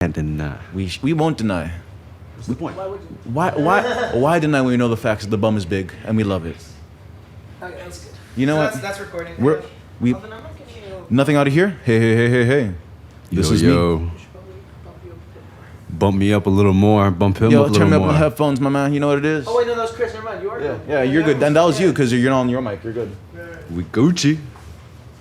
Can't deny. We won't deny. What's the point? Why deny when we know the facts that the bum is big and we love it? Okay, that's good. You know So what? That's recording. We Alvin, I'm not getting you. nothing out of here. Hey. This is me. You should probably bump you up a bit more. Bump me up a little more. Bump him up a Yo, little turn me up more. on the headphones, my man. You know what it is. Oh wait, no, that was Chris. Never mind. You are good. Yeah, you're good. And that was you because you're not on your mic. You're good. We Gucci.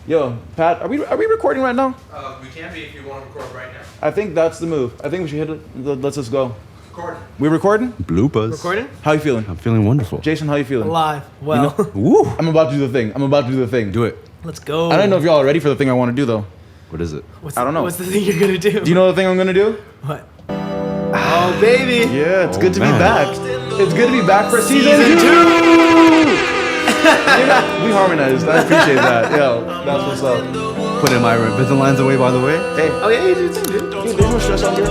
Yo, Pat, are we recording right now? We can be if you want to record right now. I think that's the move. I think we should hit it. Let's just go. Recording. We recording? Bloopers. Recording? How you feeling? I'm feeling wonderful. Jason, how you feeling? Alive. Well, Woo. I'm about to do the thing. Do it. let's go. I don't know if y'all are ready for the thing I want to do though. What is it? I don't know. What's the thing you're gonna do? Do you know the thing I'm gonna do? What? Oh baby. Yeah, it's Oh, good to man. be back. It's good to be back for season 2. We harmonized. I appreciate that. Yo, that's what's up. Put in my business lines away, by the way. Hey, Oh yeah, you do too, dude. dude, there's no stress out here.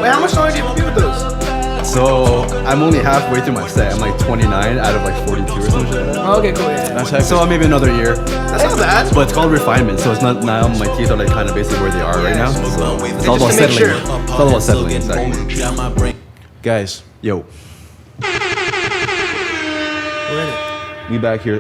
Wait, how much longer do you have to be with those? So I'm only halfway through my set. I'm like 29 out of like 42 or some shit. Oh, okay, cool. Yeah. That's heavy. So maybe another year. That's not bad. But it's called refinement. So it's not now. My teeth are like kind of basically where they are right now. So it's all about Just to make settling. sure. It's all about settling. Exactly. Guys, Yo. We're in it. we back here.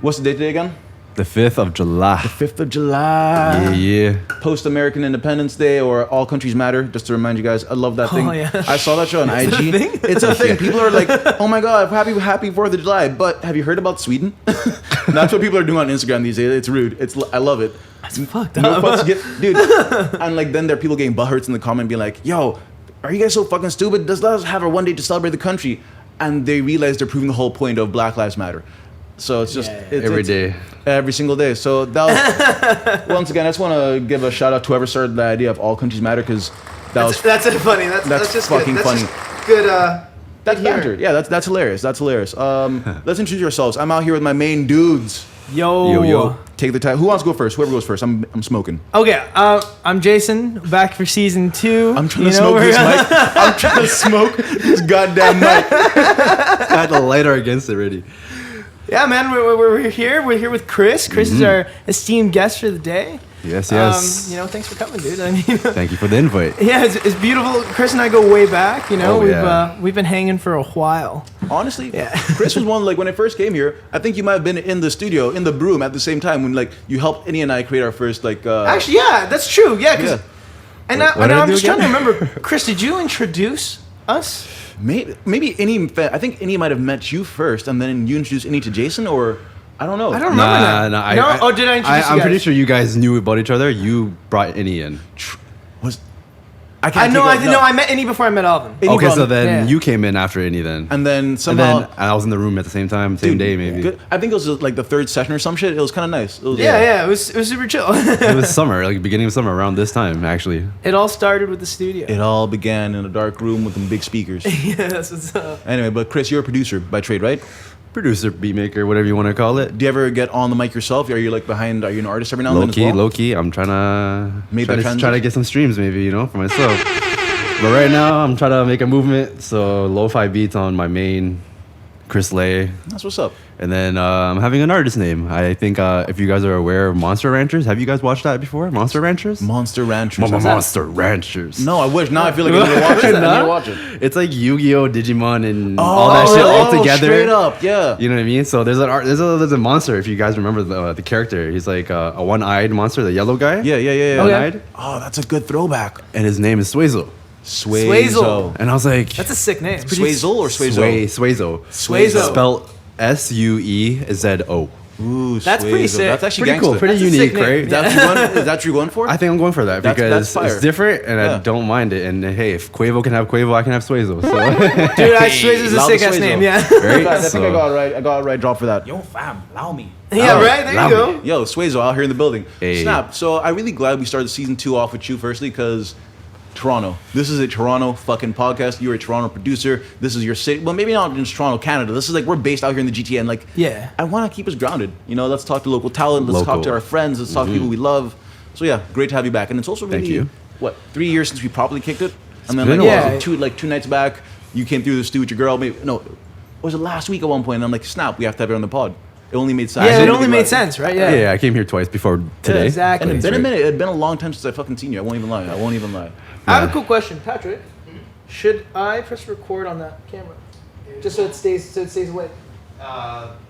What's the date today again? The 5th of July. 5th of July. Yeah. Post-American Independence Day or All Countries Matter, just to remind you guys. I love that thing. Oh, yeah. I saw that show on IG. a thing? It's a thing. People are like, oh my God, happy 4th of July. But have you heard about Sweden? That's what people are doing on Instagram these days. It's rude. I love it. That's fucked No up. fucks dude. And like then there are people getting butthurts in the comment being like, yo, are you guys so fucking stupid? Let us have our one day to celebrate the country. And they realize they're proving the whole point of Black Lives Matter. So it's just Every day. every single day. So that was, once again, I just want to give a shout out to whoever started the idea of All Countries Matter because That's it funny. That's just fucking good. That's funny. Just good. That's humor. banter. Yeah, that's hilarious. That's hilarious. Let's introduce ourselves. I'm out here with my main dudes. Yo. Take the time. Who wants to go first? Whoever goes first. I'm smoking. Okay, I'm Jason, back for season 2. I'm trying to smoke this mic. I'm trying to smoke this goddamn mic. I had the lighter against it already. Yeah, man, we're here. We're here with Chris. Chris is our esteemed guest for the day. Yes. Thanks for coming, dude. I mean, Thank you for the invite. yeah, it's beautiful. Chris and I go way back. You know, Oh, yeah. we've been hanging for a while. Honestly, Yeah. Chris was one, like when I first came here, I think you might have been in the studio, in the broom at the same time when like you helped Innie and I create our first like Actually, yeah, that's true. Yeah, 'cause- yeah. and What now did I I'm do just again? trying to remember. Chris, did you introduce us? Maybe Innie, I think Innie might have met you first and then you introduced Innie to Jason or I don't know. I don't remember that. No. Did I introduce you I'm guys? pretty sure you guys knew about each other. You brought Innie in. Was I can't know. take that, I met Innie before I met Alvin. Innie Okay, brought- so then Yeah. you came in after Innie then. and then And somehow then I was in the room at the same time, same Dude, day maybe. good. I think it was like the third session or some shit. It was kind of nice. It was, Yeah, it was super chill. It was summer, like beginning of summer, around this time actually. It all started with the studio. It all began in a dark room with some big speakers. Yeah, that's what's up. Anyway, but Chris, you're a producer by trade, right? Producer, beat maker, whatever you want to call it. Do you ever get on the mic yourself? Are you like behind? Are you an artist every now and then? As well? Low key. I'm trying Make that to transition. try to get some streams maybe, for myself. But right now I'm trying to make a movement. So lo-fi beats on my main, CHRIISLAY. That's what's up. And then I'm having an artist name. I think if you guys are aware of Monster Ranchers, have you guys watched that before? Monster Ranchers? Monster Ranchers. Monster Ranchers. No, I wish. Now I feel like I need to watch it. I need to watch it. It's like Yu-Gi-Oh, Digimon, and all that shit all together. Straight up, yeah. You know what I mean? So there's a monster. If you guys remember the character, he's like a one-eyed monster, the yellow guy. Yeah. One-eyed. Oh, that's a good throwback. And his name is Suezo. Suezo. And I was like, That's a sick name. Suezo or Suezo? Suezo. Suezo. Spelled Suezo. Ooh, That's pretty Suezo. sick. That's actually Pretty cool, gangster. pretty That's a sick unique, name. right? Is that what you're going for? I think I'm going for that That's because fire. it's different and Yeah. I don't mind it. And hey, if Quavo can have Quavo, I can have Suezo. So, Dude, Suezo's a Loud sick ass Suezo. name. Yeah. right? I think I got it right. I got it right. Drop for that. Yo, fam, allow me. Yeah, right. There Allow you go. Yo, Suezo out here in the building. Hey. Snap. So I'm really glad we started season 2 off with you firstly because Toronto. This is a Toronto fucking podcast. You're a Toronto producer. This is your city. Well, maybe not just Toronto, Canada. This is like we're based out here in the GTA and like Yeah. I want to keep us grounded. Let's talk to local talent. Let's talk Local. to our friends. Let's talk to people we love. So yeah, great to have you back. And it's also Thank really you. what 3 years since we properly kicked it. And then been like a while. two nights back, you came through the stew with your girl. Maybe no, was it last week at one point? And I'm like, snap, we have to have her on the pod. It only made sense. Yeah, it Really only glad. made sense, right? Yeah. yeah, I came here twice before today. exactly. And it's been a Right. minute. It's been a long time since I fucking seen you. I won't even lie. I have Yeah. a cool question, Patrick. Should I press record on that camera, just so it stays away?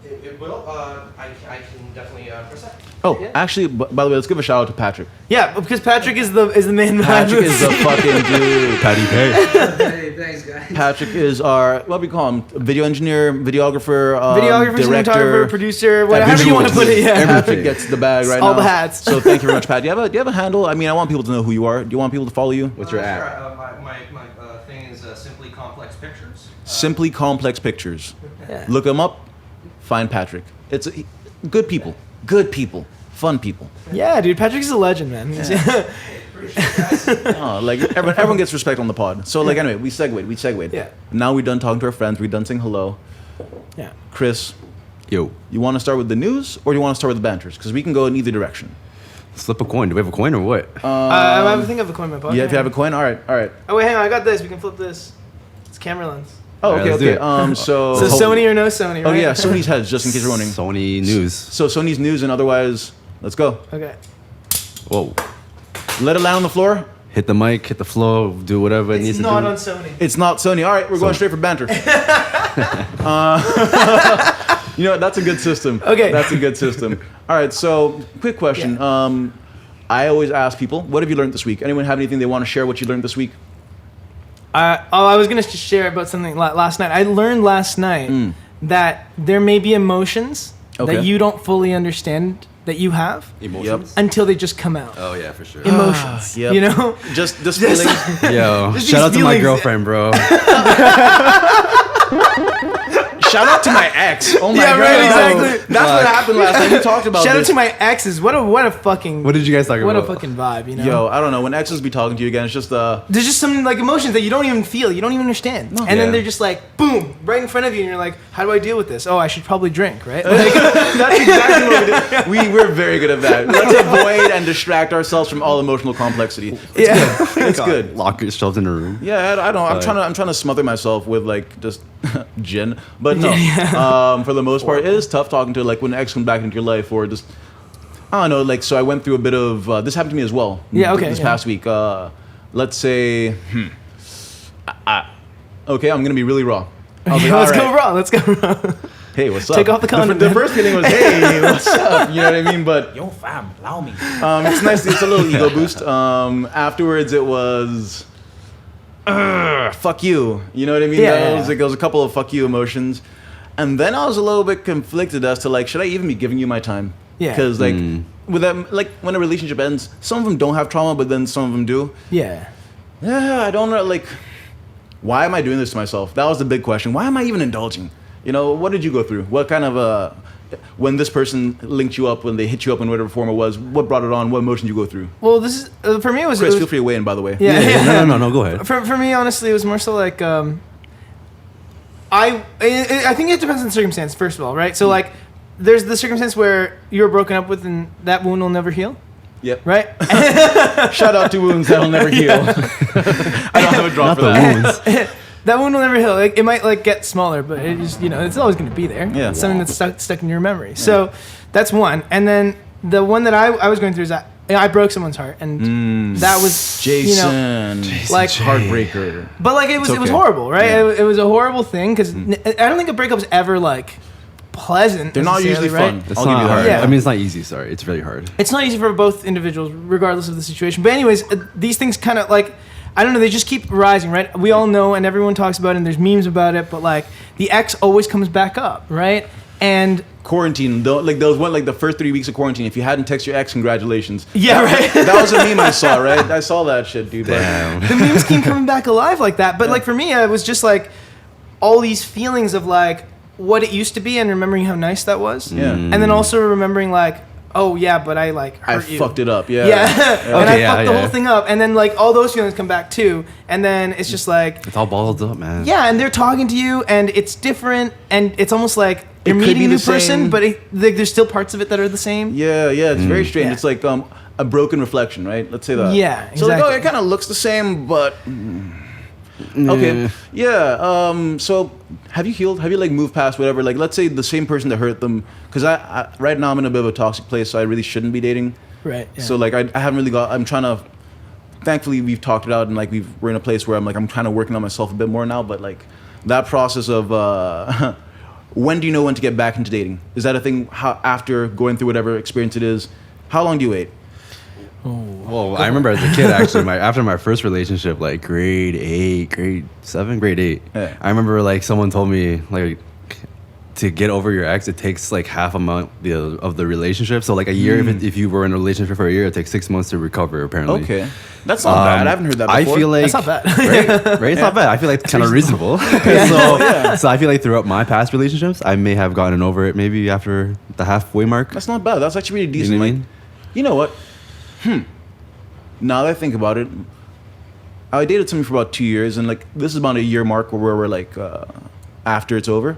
It will. I can definitely press that. Oh, Yeah. actually, by the way, let's give a shout out to Patrick. Yeah, because Patrick is the man behind Patrick this. is the fucking dude. Patty K. Hey, thanks, guys. Patrick is our, what do we call him? Video engineer, videographer, Videographer, director. cinematographer, producer, whatever you visuals. want to put it. Yeah. Everything. Patrick gets the bag right now. All the hats. So thank you very much, Pat. Do you have a handle? I mean, I want people to know who you are. Do you want people to follow you? What's your Sure. app? My thing is Simply Complex Pictures. Simply Complex Pictures. Yeah. Look him up. Find Patrick. It's good people. Good people. Fun people. Yeah, dude, Patrick's a legend, man. Oh, like everyone gets respect on the pod. So like anyway, we segued. Yeah. Now we're done talking to our friends. We're done saying hello. Yeah. Chris, Yo, you want to start with the news or do you want to start with the banters? Because we can go in either direction. slip a coin. Do we have a coin or what? I think I have a coin in my pocket. Yeah, if you have a coin, all right. Oh wait, hang on, I got this. We can flip this. It's camera lens. Oh, All right, okay, let's do okay. it. So Sony or no Sony, right? Oh yeah, Sony's heads, just in case you're wondering. Sony News. So Sony's news and otherwise, let's go. Okay. Whoa. Let it land on the floor. Hit the mic, hit the flow, do whatever it It's needs to not do. on Sony. It's not Sony. All right, we're going straight for banter. You know what? That's a good system. Okay. That's a good system. All right, so quick question. I always ask people, what have you learned this week? Anyone have anything they want to share what you learned this week? I was gonna share about something last night. I learned last night that there may be emotions Okay. that you don't fully understand that you have Emotions? until they just come out. Oh, yeah, for sure. Emotions. Yep. You know? Just feelings. Yo, Just shout out these to my feelings. girlfriend, bro. Shout out to my ex. Oh my Yeah, god. right, exactly. That's what happened last time. We talked about Shout out this. to my exes. What a fucking What did you guys talk what a about? fucking vibe, you know? Yo, I don't know. When exes be talking to you again, it's just There's just some like emotions that you don't even feel, you don't even understand, and Yeah. then they're just like boom, right in front of you, and you're like, how do I deal with this? Oh, I should probably drink, right? Like, that's exactly what we do. We're very good at that. Let's avoid and distract ourselves from all emotional complexity. yeah. It's good. Lock yourselves in a room. Yeah, I don't. I'm trying to smother myself with like just gin, but no. For the most part, it is tough talking to like when an ex comes back into your life, or just I don't know. Like, so I went through a bit of this happened to me as well. Yeah, okay, This yeah. past week, let's say, okay, I'm gonna be really raw. I was like, Let's all go right. raw. Let's go raw. Hey, what's up? Take off the condom, The man. first feeling was, hey, what's up? You know what I mean? But Yo, fam, allow me. it's nice. It's a little ego boost. Afterwards, it was, fuck you. You know what I mean? Yeah, That yeah, was, yeah. like, there was a couple of fuck you emotions. And then I was a little bit conflicted as to, like, should I even be giving you my time? Yeah. Because, like, with that, like, when a relationship ends, some of them don't have trauma, but then some of them do. Yeah. Yeah, I don't know, like, why am I doing this to myself? That was the big question. Why am I even indulging? You know, what did you go through? What kind of, when this person linked you up, when they hit you up in whatever form it was, what brought it on? What emotion did you go through? Well, this is for me. It was, Chris, it was feel free to weigh in, by the way. yeah. No, go ahead. For me, honestly, it was more so like I think it depends on the circumstance. First of all, right? So like, there's the circumstance where you're broken up with, and that wound will never heal, Yep. right? Shout out to wounds that'll never heal. I don't have a drop Not for the that. wounds. That wound will never heal. Like, it might like get smaller, but it just it's always going to be there. Yeah. It's something that's stuck in your memory. So that's one. And then the one that I was going through is that I broke someone's heart, and that was Jason, like heartbreaker. But like it was okay. horrible, right? Yeah. It was a horrible thing because I don't think a breakup's ever like pleasant. They're not necessarily, usually right? fun. It's I'll give not you that. hard. Yeah. I mean, it's not easy. Sorry, it's really hard. It's not easy for both individuals, regardless of the situation. But anyways, these things kind of like I don't know. They just keep rising, right? We all know, and everyone talks about it, and there's memes about it. But like the ex always comes back up, right? And Quarantine, though, like there was one, like the first 3 weeks of quarantine. If you hadn't texted your ex, congratulations. yeah, right. That was a meme I saw, right? I saw that shit, dude. but- Damn. The memes keep coming back alive like that. But like for me, it was just like all these feelings of like what it used to be, and remembering how nice that was. Yeah. And then also remembering like, oh yeah, but I like I hurt you. fucked it up. Yeah. Yeah, and I Okay, yeah, fucked the yeah. whole thing up, and then like all those feelings come back too, and then it's just like, It's all balled up, man. yeah, and they're talking to you, and it's different, and it's almost like you're could meeting be a new the person, same. but like, there's still parts of it that are the same. Yeah, it's very strange. Yeah. It's like a broken reflection, right? Let's say that. Yeah, So like, oh, exactly. it kind of looks the same, but okay. Yeah. So have you healed? Have you like moved past whatever? Like, let's say the same person that hurt them. Because I right now I'm in a bit of a toxic place, so I really shouldn't be dating. Right. Yeah. So like I haven't really got. I'm trying to thankfully we've talked it out, and like we're in a place where I'm kind of working on myself a bit more now. But like that process of when do you know when to get back into dating? Is that a thing? How, after going through whatever experience it is, how long do you wait? Well, I remember as a kid, actually, after my first relationship, like grade 8. Yeah. I remember like someone told me like to get over your ex, it takes like half a month of the relationship. So like a year, if you were in a relationship for a year, it takes 6 months to recover. Apparently. Okay, that's not bad. I haven't heard that before. I feel like That's not bad. right? It's not bad. I feel like it's kind of reasonable. So I feel like throughout my past relationships, I may have gotten over it maybe after the halfway mark. That's not bad. That's actually really decent. You know what I Like, mean? you know what? Now that I think about it, I dated somebody for about 2 years, and like this is about a year mark where we're like after it's over.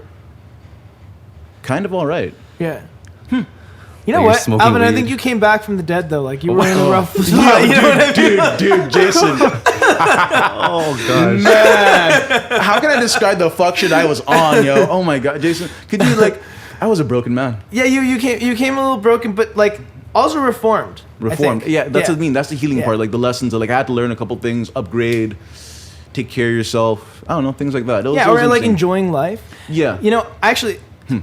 Kind of all right. Yeah. You know Like you're what, smoking Alvin? I weed. think you came back from the dead though. Like you were in a rough spot. You know what I mean? Dude, Jason. Oh gosh. Man, how can I describe the fuck shit I was on, yo? Oh my god, Jason, could you like? I was a broken man. Yeah, you came a little broken, but like also reformed. I Reformed. think. Yeah, that's what I mean. That's the healing Yeah. part. Like the lessons. Like I had to learn a couple things, upgrade, take care of yourself. I don't know, things like that. It was- Yeah, it was or like interesting. enjoying life. Yeah. You know, actually,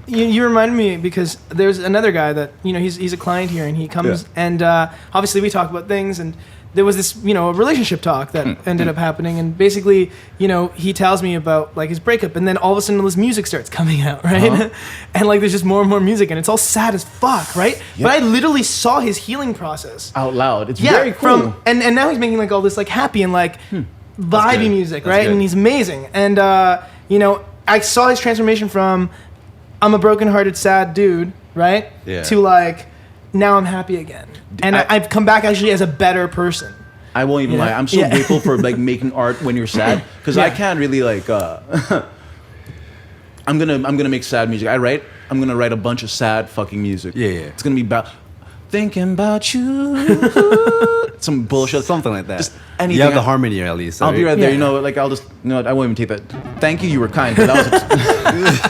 you reminded me because there's another guy that he's a client here, and he comes and obviously we talk about things, and there was this a relationship talk that ended up happening, and basically he tells me about like his breakup, and then all of a sudden this music starts coming out, right? And like there's just more and more music, and it's all sad as fuck, right? But I literally saw his healing process Out loud. It's very cool. and now he's making like all this like happy and like vibey good. music, That's right? good. And he's amazing. And I saw his transformation from I'm a brokenhearted sad dude, right? Yeah. To like now I'm happy again. And I've come back actually as a better person. I won't even Yeah. lie. I'm so Yeah. grateful for like making art when you're sad, because I Yeah. can't really like. I'm gonna make sad music. I'm gonna write a bunch of sad fucking music. Yeah, yeah. It's gonna be about thinking about you. Some bullshit. Something like that. Just anything. You have the harmony at least. I'll be right there. Yeah. You know, like I'll just. You know what? I won't even take that. Thank you. You were kind. But that was.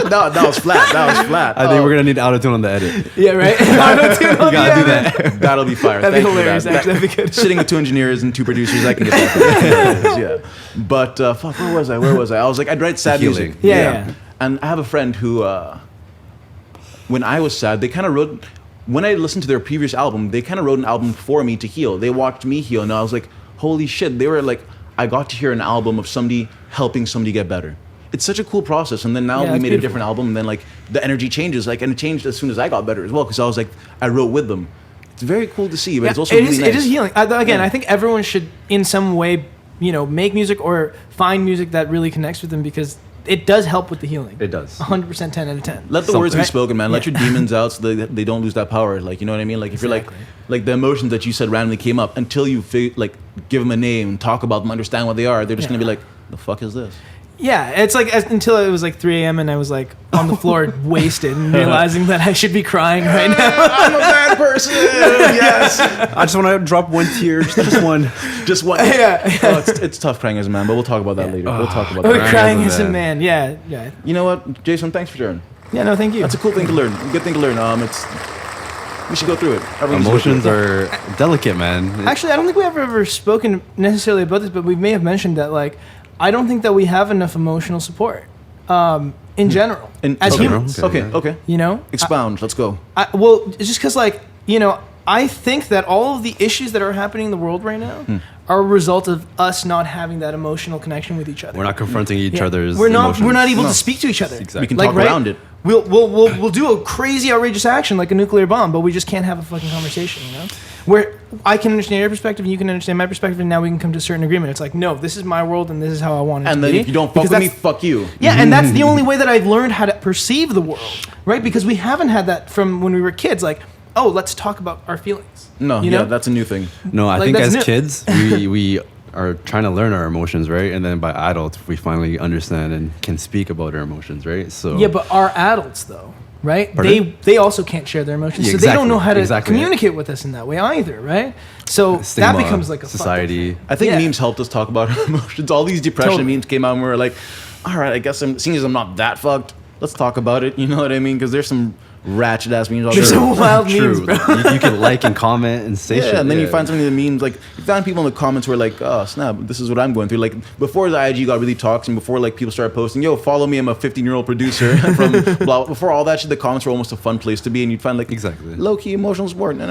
that was flat. That was flat. I think we're gonna need auto-tune on the edit. Yeah, right? You gotta do that. That'll be fire. That'd be Thank you for hilarious, that. actually. That'd be good. Sitting with 2 engineers and 2 producers, I can get that. Yeah. But fuck, where was I? I was like, I'd write sad Healing. music. Yeah. And I have a friend who, when I was sad, they kind of wrote. When I listened to their previous album, they kind of wrote an album for me to heal. They watched me heal, and I was like, holy shit. They were like, I got to hear an album of somebody helping somebody get better. It's such a cool process. And then now Yeah, we it's made a beautiful. different album, and then like the energy changes, like, and it changed as soon as I got better as well, because I was like, I wrote with them. It's very cool to see, but it's also really nice. It is healing. Again, Yeah. I think everyone should in some way, make music or find music that really connects with them, because it does help with the healing. It does. 100% 10 out of 10. Let the words be Right? spoken, man. Let Yeah. your demons out so they don't lose that power. Like, you know what I mean? Like, if you're like the emotions that you said randomly came up, until you give them a name, talk about them, understand what they are, they're just Yeah. gonna be like, the fuck is this? Yeah, it's like until it was like 3 a.m. and I was like on the floor wasted and realizing that I should be crying right now. I'm a bad person. Yes, I just want to drop one tear, just one. just one. Yeah. Oh, it's tough crying as a man, but we'll talk about that later. We'll talk about We're that. crying as as a a man. Yeah. You know what, Jason? Thanks for sharing. Yeah, no, thank you. That's a cool thing to learn. A good thing to learn. We should go through it. Everyone should go through Emotions it. are delicate, man. Actually, I don't think we've ever spoken necessarily about this, but we may have mentioned that, like, I don't think that we have enough emotional support in general as okay. humans. Okay. Okay. Expound. Let's go. Well, it's just because, like, I think that all of the issues that are happening in the world right now are a result of us not having that emotional connection with each other. We're not confronting each Yeah. other's We're not emotions. able No. to speak to each other. Exactly. We can Like, talk right? around it. We'll do a crazy outrageous action like a nuclear bomb, but we just can't have a fucking conversation, Where I can understand your perspective and you can understand my perspective, and now we can come to a certain agreement. It's like, no, this is my world and this is how I want it And to then be. if you don't fuck Because with me, that's- fuck you. yeah, and that's the only way that I've learned how to perceive the world, right? Because we haven't had that from when we were kids. Like, oh, let's talk about our feelings. No, you yeah, know? that's a new thing. No, I Like, think that's as new. kids, we are trying to learn our emotions, right? And then by adults, we finally understand and can speak about our emotions, right? So Yeah, but our adults though, right? Pardon? They also can't share their emotions, Yeah, so they don't know how to exactly. communicate with us in that way either, right? So stigma, that becomes like a fucked up society. thing. I think Yeah. memes helped us talk about our emotions. All these depression Totally. memes came out and we were like, all right, I guess seeing as I'm not that fucked, let's talk about it. You know what I mean? Because there's some ratchet ass memes. All There's day. some wild memes, True. bro. You can like and comment and say shit. Yeah, and then you find some of the memes, like, you find people in the comments who are like, oh, snap, this is what I'm going through. Like, before the IG got really toxic, and before, like, people started posting, yo, follow me, I'm a 15-year-old producer from blah. Before all that shit, the comments were almost a fun place to be, and you'd find, like, Exactly. low-key emotional support. No.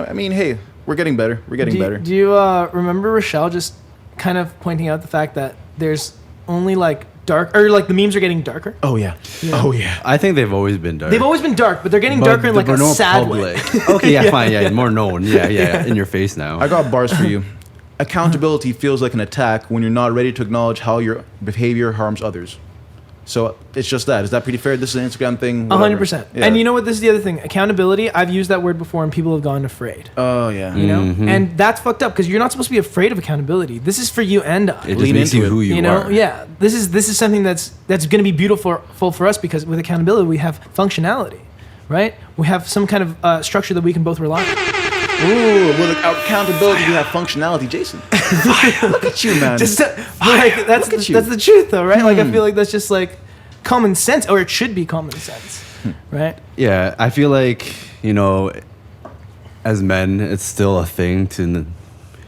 I mean, hey, we're getting better. We're getting better. Do you remember Rochelle just kind of pointing out the fact that there's only, like, dark, or, like, the memes are getting darker? Oh, yeah. Oh, yeah. I think they've always been dark. They've always been dark, but they're getting But darker in, like, they're a more sad way. public. Okay, yeah, fine. Yeah, more known. Yeah. In your face now. I got bars for you. Accountability feels like an attack when you're not ready to acknowledge how your behavior harms others. So it's just that. Is that pretty fair? This is an Instagram thing. 100%. Yeah. And you know what? This is the other thing. Accountability. I've used that word before, and people have gone afraid. Oh, yeah. You know, Mhm. and that's fucked up because you're not supposed to be afraid of accountability. This is for you and I. It just Lean makes into you it. who you, You know, are. yeah. This is something that's going to be beautiful for us because with accountability we have functionality, right? We have some kind of structure that we can both rely on. Ooh, well, accountability, you have functionality, Jason. Look at you, man. Just like that's Look at you. that's the truth, though, right? Like I feel like that's just like common sense, or it should be common sense, right? Yeah, I feel like, you know, as men, it's still a thing to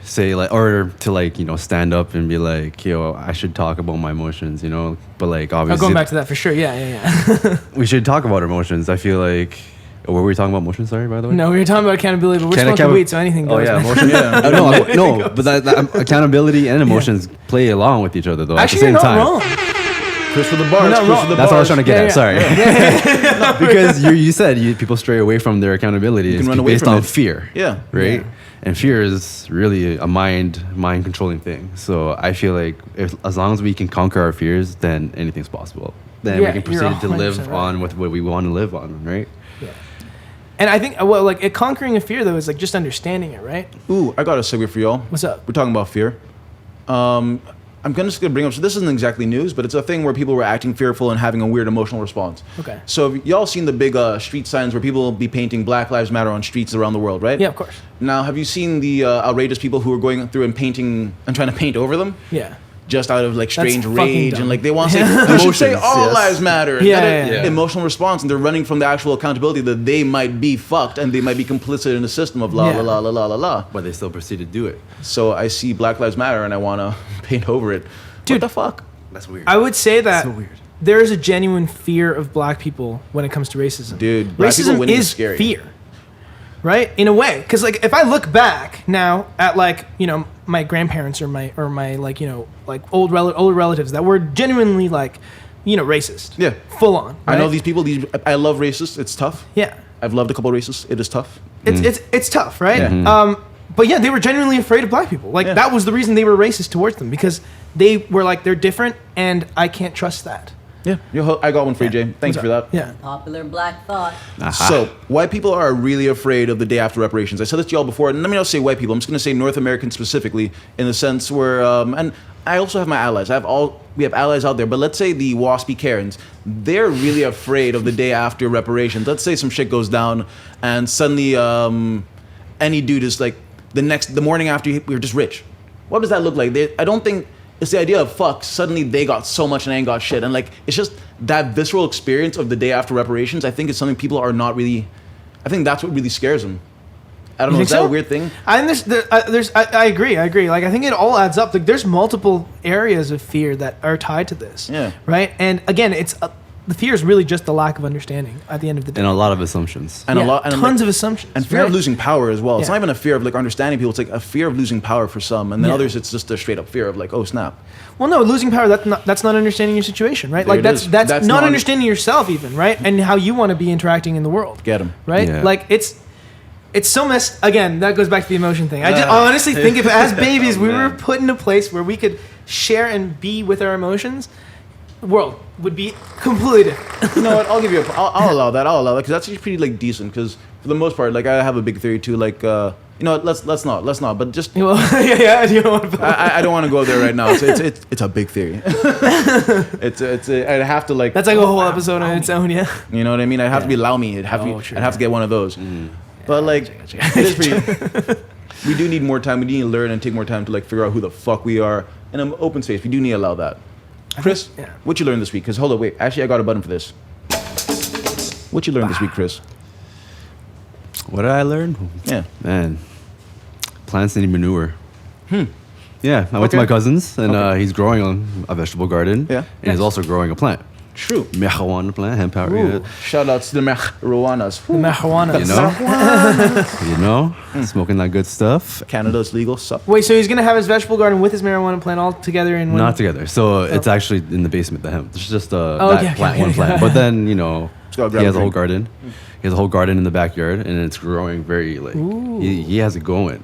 say, like, or to, like, you know, stand up and be like, yo, I should talk about my emotions, you know? But, like, I'm obviously, going back to that for sure. Yeah. we should talk about emotions. I feel like, were we talking about emotions, sorry, by the way? No, we were talking about accountability, but we're smoking weed, so anything Oh, goes. yeah, man. emotions. No, but that accountability and emotions play along with each other, though, Actually, at you're the not same time. wrong. Chris with the bars. You're not Chris wrong. with the That's what I was bars. trying to get Yeah, at. Sorry. Because you said people stray away from their accountability. You can It's run away based from on it. fear. Yeah. Right? Yeah. And fear is really a mind controlling thing. So I feel like as long as we can conquer our fears, then anything's possible. Then Yeah, we can you're proceed to 100% live right. on with what we want to live on, right? Yeah. And I think, well, like conquering a fear though is like just understanding it, right? Ooh, I got a segue for y'all. What's up? We're talking about fear. I'm just gonna bring up. So this isn't exactly news, but it's a thing where people were acting fearful and having a weird emotional response. Okay. So have y'all seen the big street signs where people will be painting Black Lives Matter on streets around the world, right? Yeah, of course. Now, have you seen the outrageous people who are going through and painting and trying to paint over them? Yeah. Just out of like strange fucking rage dumb. and like they want to say, you should say Emotions, all yes. lives matter. Yeah, That yeah. emotional response, and they're running from the actual accountability that they might be fucked and they might be complicit in the system of la Yeah. la la la la la la. But they still proceed to do it. So I see Black Lives Matter and I want to paint over it. Dude. What the fuck? That's weird. I would say that So weird. there is a genuine fear of black people when it comes to racism. Dude, black people racism winning is is scary. fear, right? In a way, because like if I look back now at like my grandparents or my like like older relatives that were genuinely like racist, Yeah. full on. I know right? these people. I love racists. It's tough. Yeah, I've loved a couple of racists. It is tough. it's tough, right? Yeah. But yeah, they were genuinely afraid of black people. Like Yeah. that was the reason they were racist towards them because they were like they're different and I can't trust that. Yeah. I got one for you, Jay. Thank you for that. Yeah. Popular black thought. So, white people are really afraid of the day after reparations. I said this to y'all before, and let me not say white people. I'm just going to say North Americans specifically, in the sense where, and I also have my allies. We have allies out there, but let's say the waspy Karens, they're really afraid of the day after reparations. Let's say some shit goes down, and suddenly any dude is like, the morning after we're just rich. What does that look like? I don't think. It's the idea of fuck, suddenly they got so much and I ain't got shit. And like, it's just that visceral experience of the day after reparations, I think it's something people are not really, I think that's what really scares them. I don't know, think is that so? a weird thing? I agree. Like I think it all adds up. Like there's multiple areas of fear that are tied to this. Yeah. Right. And again, it's the fear is really just the lack of understanding at the end of the day. And a lot of assumptions. And Yeah, a lot, and tons like, of assumptions. and fear right? of losing power as well. It's Yeah. not even a fear of like understanding people. It's like a fear of losing power for some, and then Yeah. others it's just a straight up fear of like, oh snap. Well, no, losing power. That's not understanding your situation, right? There Like it that's is. that's That's not not- understanding yourself, even, right? And how you want to be interacting in the world. Get 'em. Right? Yeah. Like it's so messed. Again, that goes back to the emotion thing. I just honestly think if as babies we were man. put in a place where we could share and be with our emotions, the world would be completely different. You know what? I'll give you. I'll allow that. I'll allow that because that's actually pretty like decent. Because for the most part, like I have a big theory too. Like you know, what, let's not. But just Well, yeah. You know what? I don't want to go there right now. It's a big theory. I'd have to like. That's like a whole episode on its own. Yeah. You know what I mean? I'd have to be allow me. I'd have Oh, to. true. I'd have to get one of those. But like, it is pretty. We do need more time. We need to learn and take more time to like figure out who the fuck we are in an open space. We do need to allow that. Chris, yeah. what you learned this week? Because hold on, wait. Actually, I got a button for this. What you learned this week, Chris? What did I learn? Yeah. Man, plants need manure. Yeah, I went to Okay. my cousin's, and he's growing a vegetable garden. Yeah. And he's also growing a plant. True. Marijuana plant, hemp power. Ooh. Shout out to the marijuanas. The marijuana. You know, smoking that good stuff. Canada's legal. Sup. Wait, so he's gonna have his vegetable garden with his marijuana plant all together in one? Not together. So it's actually in the basement, the hemp. It's just that okay, plant, okay, one okay. plant. But then, you know, go he grab has a a whole drink. garden. He has a whole garden in the backyard, and it's growing very, like, he has it going.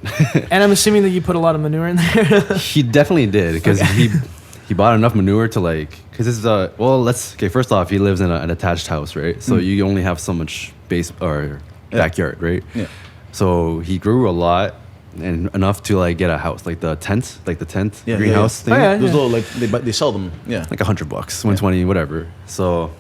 And I'm assuming that you put a lot of manure in there. He definitely did, because he bought enough manure to, like, because this is first off, he lives in an attached house, right? So you only have so much backyard, right? Yeah. So he grew a lot and enough to, like, get a house, like the tent Yeah, greenhouse yeah, thing. Oh, yeah. Those little, like, they sell them. Yeah. Like $100, 120, whatever. So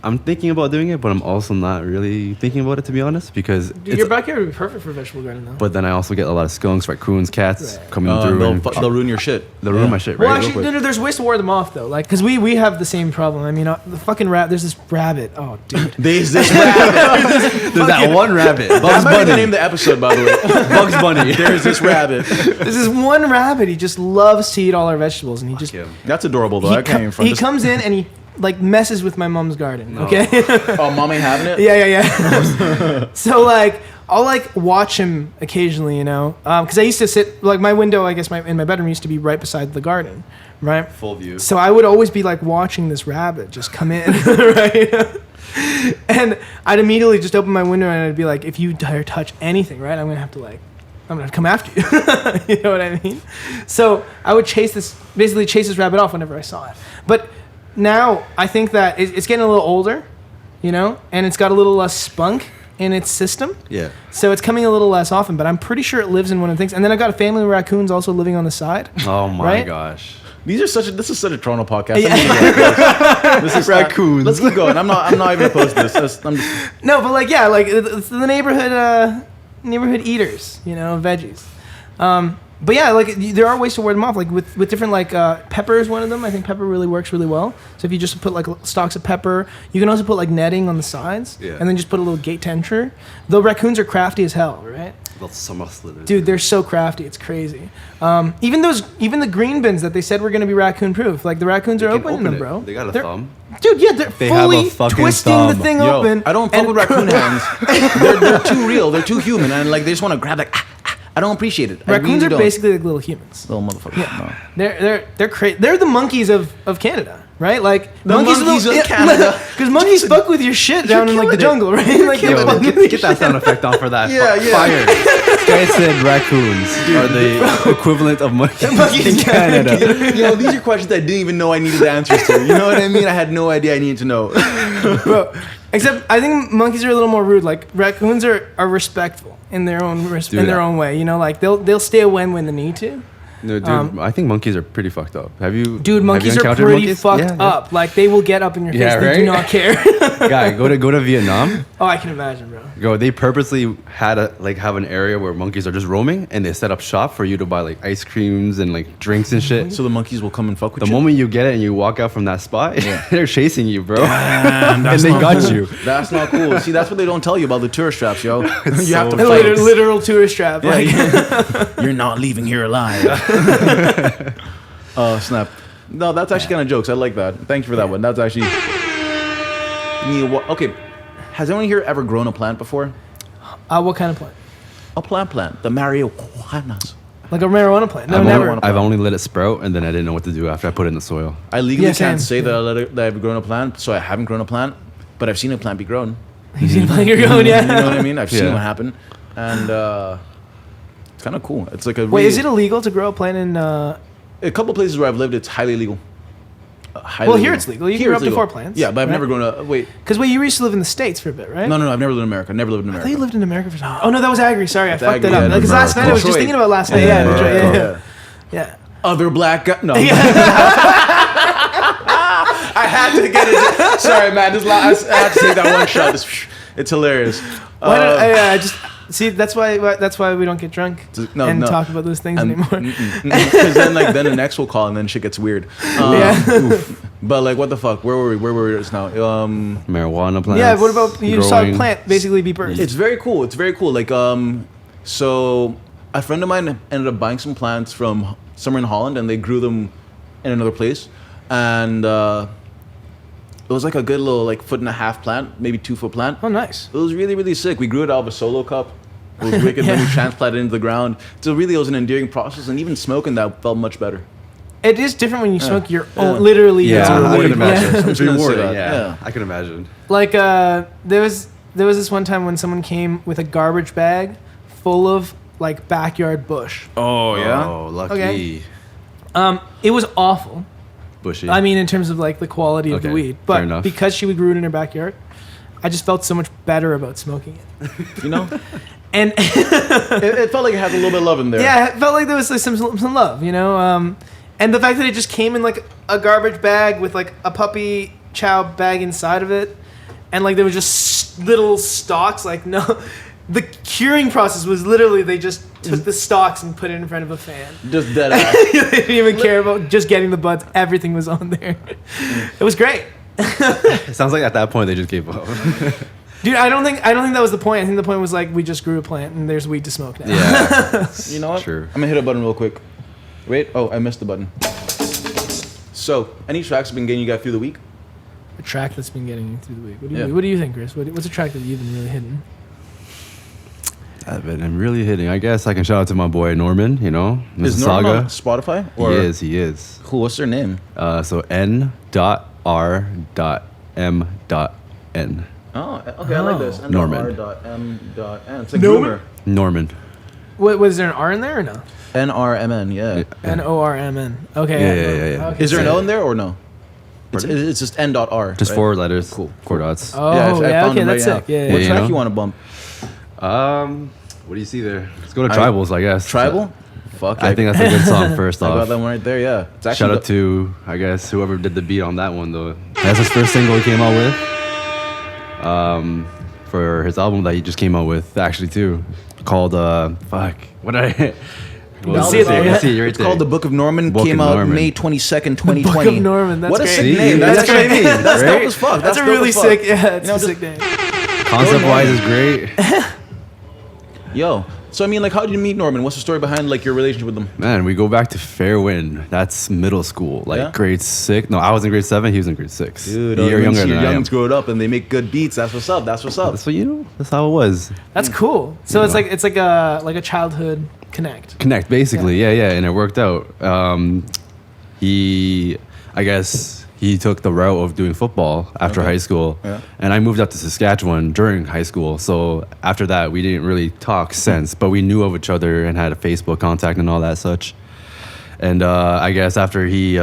I'm thinking about doing it, but I'm also not really thinking about it, to be honest, because Dude, your backyard would be perfect for a vegetable garden, though. but then I also get a lot of skunks, raccoons, cats Right. coming through. and They'll ruin your shit. they'll ruin my shit, Well, right? actually, there's ways to ward them off, though. Like, because we have the same problem. I mean, the fucking there's this rabbit. Oh, dude. There's this rabbit. There's that one rabbit, I'm Bugs not going to Bunny. name the episode, by the way. Bugs Bunny. There's this rabbit. There's this one rabbit. He just loves to eat all our vegetables, and he just That's adorable, though. I can't even front he this. comes in and he like messes with my mom's garden. Okay. Oh, mom ain't having it? Yeah. So like I'll like watch him occasionally, you know, because I used to sit like my window. I guess in my bedroom used to be right beside the garden, right? Full view. So I would always be like watching this rabbit just come in, right? And I'd immediately just open my window and I'd be like, if you dare touch anything, right, I'm gonna come after you. You know what I mean? So I would chase this rabbit off whenever I saw it. But now I think that it's getting a little older, you know, and it's got a little less spunk in its system. Yeah. So it's coming a little less often, but I'm pretty sure it lives in one of the things. And then I've got a family of raccoons also living on the side. Oh my Right? gosh. This is such a Toronto podcast. Yeah. This is Raccoons. Let's keep going. I'm not even opposed to this. I'm just, No, but like, yeah, like it's the neighborhood eaters, you know, veggies. But yeah, like there are ways to ward them off, like with different like pepper is one of them. I think pepper really works really well. So if you just put like stalks of pepper, you can also put like netting on the sides, Yeah. and then just put a little gate tenture. Though raccoons are crafty as hell, right? Dude, they're so crafty, it's crazy. Even the green bins that they said were gonna be raccoon proof, like the raccoons are opening them, bro. They got a They're- thumb. Dude, yeah, they're They have a fully fucking twisting the thumb. thing yo, open. I don't fuck and- with raccoon hands. They're too real. They're too human, and like they just want to grab like. I don't appreciate it. I Raccoons really are don't. basically like little humans. Little motherfuckers. No. They're crazy. They're the monkeys of Canada, right? Like The monkeys of Canada. because monkeys fuck with your shit down in like the killing it. jungle, right? Like they Yo, fuck with get your that sound effect on for that. Yeah, yeah. Fire. This guy said raccoons are the equivalent of monkeys in Canada. You know, these are questions I didn't even know I needed answers to. You know what I mean? I had no idea I needed to know. Bro, except I think monkeys are a little more rude. Like raccoons are respectful in their own way. You know, like they'll stay away when they need to. No, dude, I think monkeys are pretty fucked up. Dude, monkeys are encountered pretty monkeys? fucked Yeah, yeah. up. Like they will get up in your face. Yeah, They do right? not care. Guy, go to Vietnam. Oh, I can imagine, bro. They purposely have an area where monkeys are just roaming, and they set up shop for you to buy like ice creams and like drinks and shit. So the monkeys will come and fuck with The you. moment you get it and you walk out from that spot, they're chasing you, bro. And and they got you. That's not cool. See, that's what they don't tell you about the tourist traps, yo. You have to so fight. Literal tourist trap. Yeah, Like, you're not leaving here alive. Oh, snap. No, that's actually kind of jokes. I like that. Thank you for that one. That's actually... Okay. Has anyone here ever grown a plant before? what kind of plant? A plant. The marijuanas. Like a marijuana plant? No, I've never. only, I've only let it sprout, and then I didn't know what to do after I put it in the soil. I legally Yeah, can't same. say that I've grown a plant, so I haven't grown a plant, but I've seen a plant be grown. You see the plant you're going, yeah. You know what I mean? I've seen Yeah. what happened. And it's kind of cool. It's like a Wait, really, is it illegal to grow a plant in? a couple places where I've lived, it's highly illegal. Well, here it's legal. You can Here grow it's up to legal. 4 plants. Yeah, but I've right? never grown a... Wait. Because wait, you used to live in the States for a bit, right? No, I've never lived in America. Never lived in I thought America. you lived in America for some time. Oh no, that was Agri. Sorry, I fucked Agri, it up. yeah, Because last night I was just Detroit. thinking about last night. Yeah, Yeah, Detroit, Detroit. yeah. Yeah. Other black guy... No. I had to get it. Sorry, man. I had to take that one shot. It's hilarious. Why don't I just see? That's why we don't get drunk No, and no. talk about those things anymore. Because then the next will call and then shit gets weird. Yeah. Oof. But like, what the fuck? Where were we? Where were we just now? Marijuana plants. Yeah, what about you saw a growing. plant basically be birthed? It's very cool. It's very cool. Like, so a friend of mine ended up buying some plants from somewhere in Holland, and they grew them in another place, and it was like a good little like 1.5 foot plant, maybe 2 foot plant. Oh, nice. It was really, really sick. We grew it out of a solo cup. It was wicked. Then we transplanted it into the ground. So really, it was an endearing process, and even smoking that felt much better. It is different when you smoke your own, Yeah. literally. Yeah, your own I weed. can imagine. Yeah. It's gonna say rewarding. that, Yeah, yeah. I can imagine. Like there was this one time when someone came with a garbage bag full of like backyard bush. Oh Oh, lucky. Okay. It was awful. Bushy. I mean, in terms of like the quality of the Okay, weed, fair but enough. because she grew it in her backyard, I just felt so much better about smoking it. You know, And it felt like it had a little bit of love in there. yeah, it felt like there was like, some love, you know. And the fact that it just came in like a garbage bag with like a puppy chow bag inside of it, and like there was just little stalks. Like no, the curing process was literally they just took the stalks and put it in front of a fan. Just dead ass. They didn't even care about just getting the buds. Everything was on there. It was great. It sounds like at that point they just gave up. Dude, I don't think that was the point. I think the point was like we just grew a plant and there's weed to smoke now. Yeah. You know what? True. I'm gonna hit a button real quick. Wait. Oh, I missed the button. So, any tracks have been getting you guys through the week? A track that's been getting you through the week. Yeah. What do you think, Chris? What's a track that you've been really hitting? I'm really hitting. I guess I can shout out to my boy Norman. You know, Is Norman on Mississauga. Spotify? He is. Cool. What's their name? So N.R.M.N. Oh, okay. I like this. Norman. N.R.M.N. It's like Norman? Groomer. Norman. What was there an R in there or no? N.R.M.N. Yeah. Normn. Okay. Yeah. Okay. Is there an Yeah. L in there or no? Pardon? It's just N.R. Just right? 4 letters. Cool. 4 dots. Oh, Yeah, I yeah. found Okay, him that's right sick. now. Yeah. What Yeah, track you you know? want to bump? What do you see there? Let's go to I- Tribals, I guess. Tribal? Fuck. I think that's a good song. First I got off, that one right there. Yeah. It's actually shout out to I guess whoever did the beat on that one though. That's his first single he came out with. For his album that he just came out with actually too, called fuck. What did I? can see it there, You yeah. see it right It's there. called The Book of Norman. Book Came of out Norman. May 22nd, 2020. Book of Norman. That's what a great. sick See? name. That's That's what I mean, That's right? dope as fuck. That's a dope really as fuck. sick. Yeah, it's You know, a just- sick name. Concept wise is great. Yo. So I mean, like, how did you meet Norman? What's the story behind like your relationship with him? Man, we go back to Fairwind. That's middle school, like Yeah? grade 6. No, I was in grade 7. He was in grade 6. Dude, a year younger than I am. youngins grow up and they make good beats. That's what's up. That's what's up. That's what you know. That's how it was. That's cool. So Yeah. it's like a childhood connect. Connect basically, yeah, and it worked out. I guess he took the route of doing football after Okay. high school, Yeah. and I moved up to Saskatchewan during high school. So after that, we didn't really talk since, but we knew of each other and had a Facebook contact and all that such. And I guess after he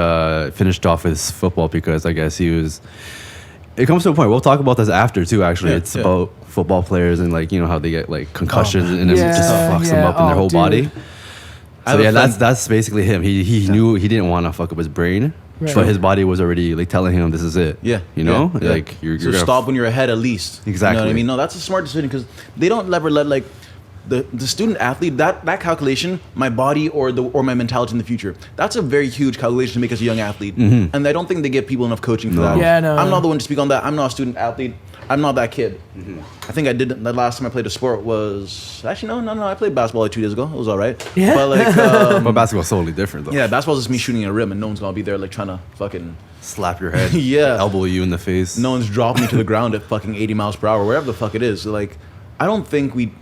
finished off his football, because I guess he was. It comes to a point. We'll talk about this after too. Actually, Yeah, it's yeah. about football players and like how they get like concussions and it Yeah, just fucks them yeah. up in their Oh, whole dude. body. I So have a yeah, friend- that's basically him. He knew he didn't want to fuck up his brain, Right. but his body was already like telling him this is it. Yeah. you know, yeah, yeah. like you're so gonna stop when you're ahead at least. You know what I Exactly. mean? No, that's a smart decision because they don't ever let like the student athlete that calculation, my body or my mentality in the future. That's a very huge calculation to make as a young athlete, and I don't think they give people enough coaching for No. that. Yeah, no. I'm not the one to speak on that. I'm not a student athlete. I'm not that kid. Mm-hmm. I think I did the last time I played a sport was actually no. I played basketball like 2 days ago. It was all right. Yeah? But like But basketball's totally different though. yeah, basketball's just me shooting a rim and no one's gonna be there like trying to fucking. slap your head, Yeah. elbow you in the face. No one's dropping me to the ground at fucking 80 miles per hour, wherever the fuck it is. So, like, I don't think we.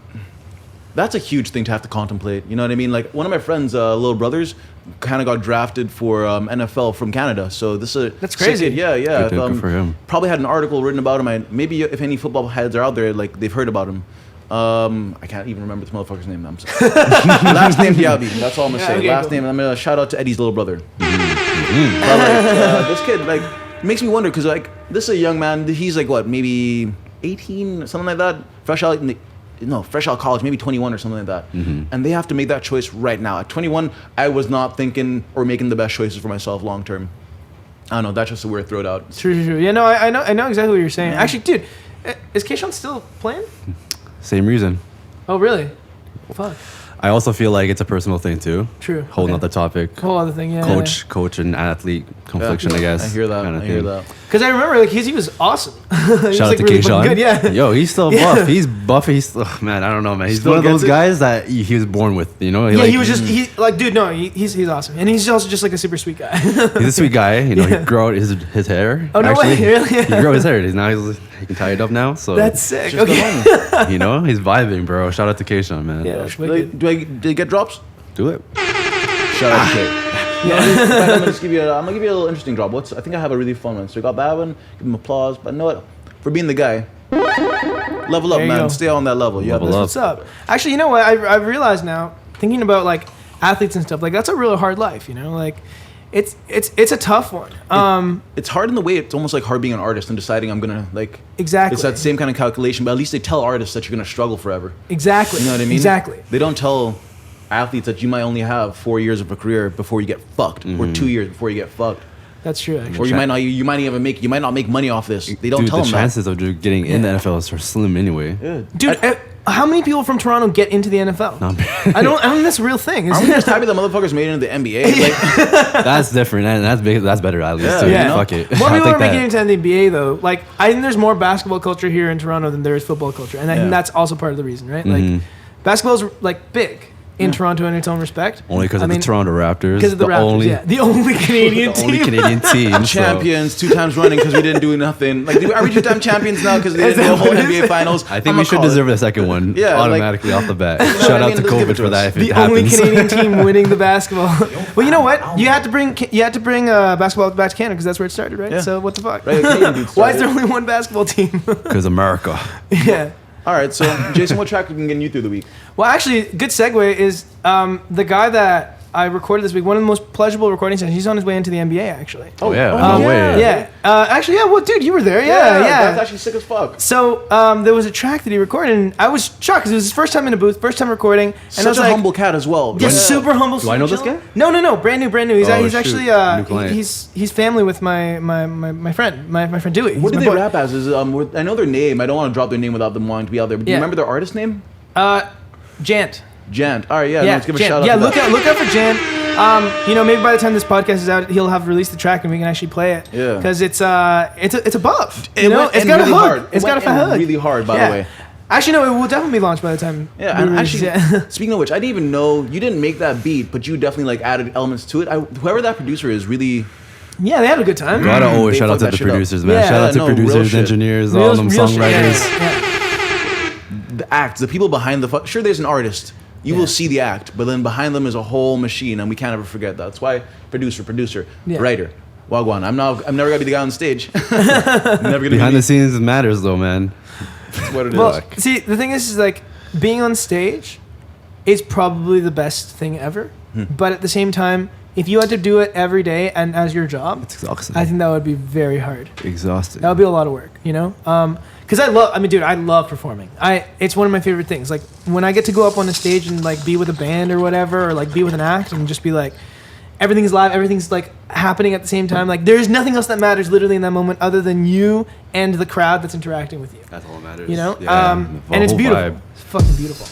That's a huge thing to have to contemplate. You know what I mean? Like, one of my friends' little brothers kind of got drafted for NFL from Canada. So this is That's crazy. Yeah. Good for him. Probably had an article written about him. Maybe if any football heads are out there, like they've heard about him. I can't even remember this motherfucker's name. I'm sorry. Last name Diaby. That's all I'm gonna Yeah, say. okay, Last cool. name. I'm gonna shout out to Eddie's little brother. But like, this kid like makes me wonder because like this is a young man. He's like what, maybe 18, something like that. Fresh out of college, maybe 21 or something like that. And they have to make that choice right now. At 21, I was not thinking or making the best choices for myself long term. I don't know. That's just a weird throw out. True. Yeah, no, I know exactly what you're saying. Actually, dude, is Keishon still playing? Same reason. Oh, really? Fuck. I also feel like it's a personal thing too. True. Whole Okay. nother topic. Whole other thing, yeah. Coach and athlete confliction, I guess. I hear that. kinda I hear thing. that. Because I remember, like, he was awesome. He was, Shout out like, to really Keyshawn. fucking good, yeah. Yo, he's still Yeah. buff. He's buff. He's man. I don't know, man. He's Still one of those gets it? guys that he was born with. You know. Yeah, he was just dude. No, he's awesome, and he's also just like a super sweet guy. He's a sweet guy. You know, Yeah. he grew out his hair. Oh, no way, really? He grew his hair. He can tie it up now. So That's sick. Just Okay. the one. you know, he's vibing, bro. Shout out to Keyshawn, man. Yeah, that's Do I, wicked. did I get drops? Do it. Shout out to Kate. No, I'm gonna just give you. I'm gonna give you a little interesting drop. I think I have a really fun one. So we got that one. Give him applause. But you know what? For being the guy, level up, There you man. go. Stay on that level. You have Level this. up. What's up? Actually, you know what? I've realized now, thinking about like athletes and stuff, like that's a really hard life. You know, like it's a tough one. It's hard in the way it's almost like hard being an artist and deciding I'm gonna like. Exactly. It's that same kind of calculation, but at least they tell artists that you're gonna struggle forever. Exactly. You know what I mean? Exactly. They don't tell athletes that you might only have 4 years of a career before you get fucked, or 2 years before you get fucked, That's true. Actually. or you might not make money off this. They don't Dude, tell the them chances of getting in the NFL are slim anyway. that. Yeah. Dude, how many people from Toronto get into the NFL? I don't think that's a real thing. Aren't we just happy the motherfuckers made it into the NBA? Like, That's different, and that's big. That's better at least. Yeah, too. you know? Fuck it. More I'll people take are making that. it into the NBA though. Like I think there's more basketball culture here in Toronto than there is football culture, and I think Yeah. that's also part of the reason, right? Like basketball's like big in Toronto in its own respect. Only because of the Toronto Raptors. Because of the Raptors, the only Canadian the only team. Canadian team. so- champions 2 times running because we didn't do nothing. Like, are we 2-time champions now because they Is didn't do that a whole what it NBA is? finals? I think we should deserve the second one Yeah, like- automatically off the bat. what Shout I out mean? to Let's give it COVID to for us. that if The it only happens. Canadian team winning the basketball. Well, you know what? You had to bring basketball back to Canada because that's where it started, right? Yeah. So what the fuck? Right, Canadian dudes Why is there started. only one basketball team? Because America. Yeah. All right, so Jason, what track have been getting you through the week? Well, actually, good segue is the guy that I recorded this week. One of the most pleasurable recording sessions. He's on his way into the NBA, actually. Oh yeah, oh, no way. Yeah. Actually, yeah. Well, dude, you were there. Yeah. That's actually sick as fuck. So there was a track that he recorded, and I was shocked because it was his first time in a booth, first time recording, and I Such was a like, humble cat as well. yeah, super humble. Do I know this super guy? chill. No, brand new. He's, Oh, he's shoot. actually New client. he's family with my friend, my friend Dewey. What He's do my they boy. rap as? I know their name. I don't want to drop their name without them wanting to be out there. But do you Yeah. remember their artist name? Jant. Jant. All right, yeah. Yeah, Let's give a Jant. shout out. Yeah, to look that. out for Jant. Maybe by the time this podcast is out, he'll have released the track and we can actually play it. Yeah. Because it's a buff. It You know, went it's in got really a hook. hard. It's It got a went in hook. really hard, by Yeah. the way. Actually, no, it will definitely be launched by the time. Yeah, we and release actually, it. speaking of which, I didn't even know you didn't make that beat, but you definitely like added elements to it. Whoever that producer is, really. Yeah, they had a good time. Gotta always They shout out fucked to that the shit up. producers, man. Yeah, Shout out to no, real producers, shit. engineers, all them Real shit, songwriters. yeah. The act, the people behind the sure, there's an artist. You will see the act, but then behind them is a whole machine, and we can't ever forget that. That's why producer, Yeah. writer, Wagwan. I'm never gonna be the guy on stage. I'm never gonna Behind be the scenes matters, though, man. That's what it is. Well, see, the thing is like being on stage is probably the best thing ever. But at the same time, if you had to do it every day and as your job, It's exhausting. I think that would be very hard. Exhausting. That would be a lot of work, you know? Because I love performing. It's one of my favorite things. Like when I get to go up on the stage and like be with a band or whatever, or like be with an act and just be like, everything's live, everything's like happening at the same time. Like there's nothing else that matters literally in that moment other than you and the crowd that's interacting with you. That's all that matters. You know? Yeah, the And it's whole beautiful. vibe. It's fucking beautiful.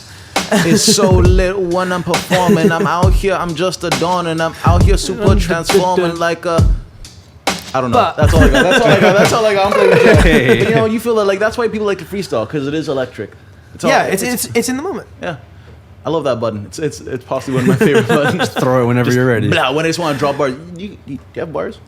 It's so lit when I'm performing. I'm out here, I'm just a dawn, and I'm out here super transforming like a. I don't know. But- That's all I got. That's all I got. I'm playing with you. Hey. But you know, you feel that, like that's why people like to freestyle because it is electric. It's all- Yeah, it's in the moment. yeah. I love that button. It's possibly one of my favorite buttons. Throw it whenever you're ready. Blah, when I just want to drop bars. You have bars?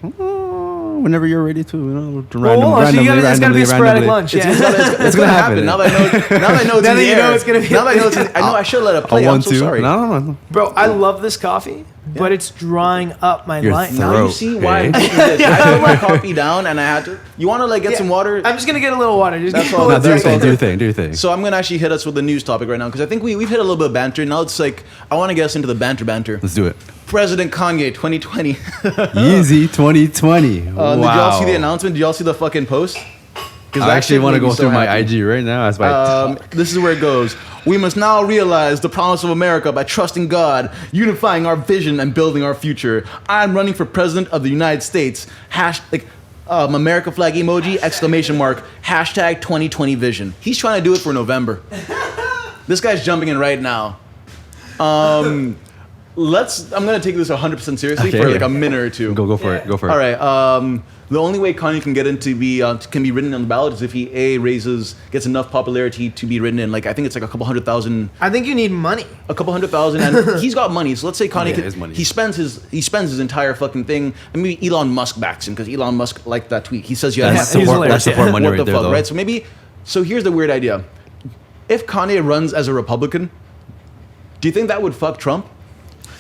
Whenever you're ready to, you know, It's gotta be a sporadic lunch. It's, Yeah. it's gonna happen. Now that I know it's in Now that the you know air. it's gonna be- Now that I know it's in, I know I should let it I play. I'm want so to. sorry. No. Bro, I love this coffee, but it's drying up my Your life. throat. Now you see why I'm okay? doing this. I put my coffee down and I had to. You want to like get some water? I'm just gonna get a little water. Just That's get all. a No, little do your That's all thing, do good. your thing, do your thing. So I'm gonna actually hit us with the news topic right now because I think we've hit a little bit of banter. Now it's like I want to get us into the banter. Let's do it. President Kanye 2020. Yeezy 2020. Wow. Did y'all see the announcement? Did y'all see the fucking post? I actually want to go through my IG right now. That's my This is where it goes. We must now realize the promise of America by trusting God, unifying our vision, and building our future. I'm running for president of the United States. America flag emoji, exclamation mark, hashtag 2020 vision. He's trying to do it for November. This guy's jumping in right now. I'm gonna take this 100% seriously Okay, for okay. like a minute or two. Go for it. Go for it. All right. The only way Kanye can get into can be written on the ballot is if he gets enough popularity to be written in. Like I think it's like a couple hundred thousand. I think you need money. A couple 100,000, and he's got money. So let's say Kanye, his money. he spends his entire fucking thing. And maybe Elon Musk backs him because Elon Musk liked that tweet. He says, "Yeah, That's he's support, hilarious, that's support yeah. money what right the there, fuck, though. right?" So here's the weird idea: if Kanye runs as a Republican, do you think that would fuck Trump?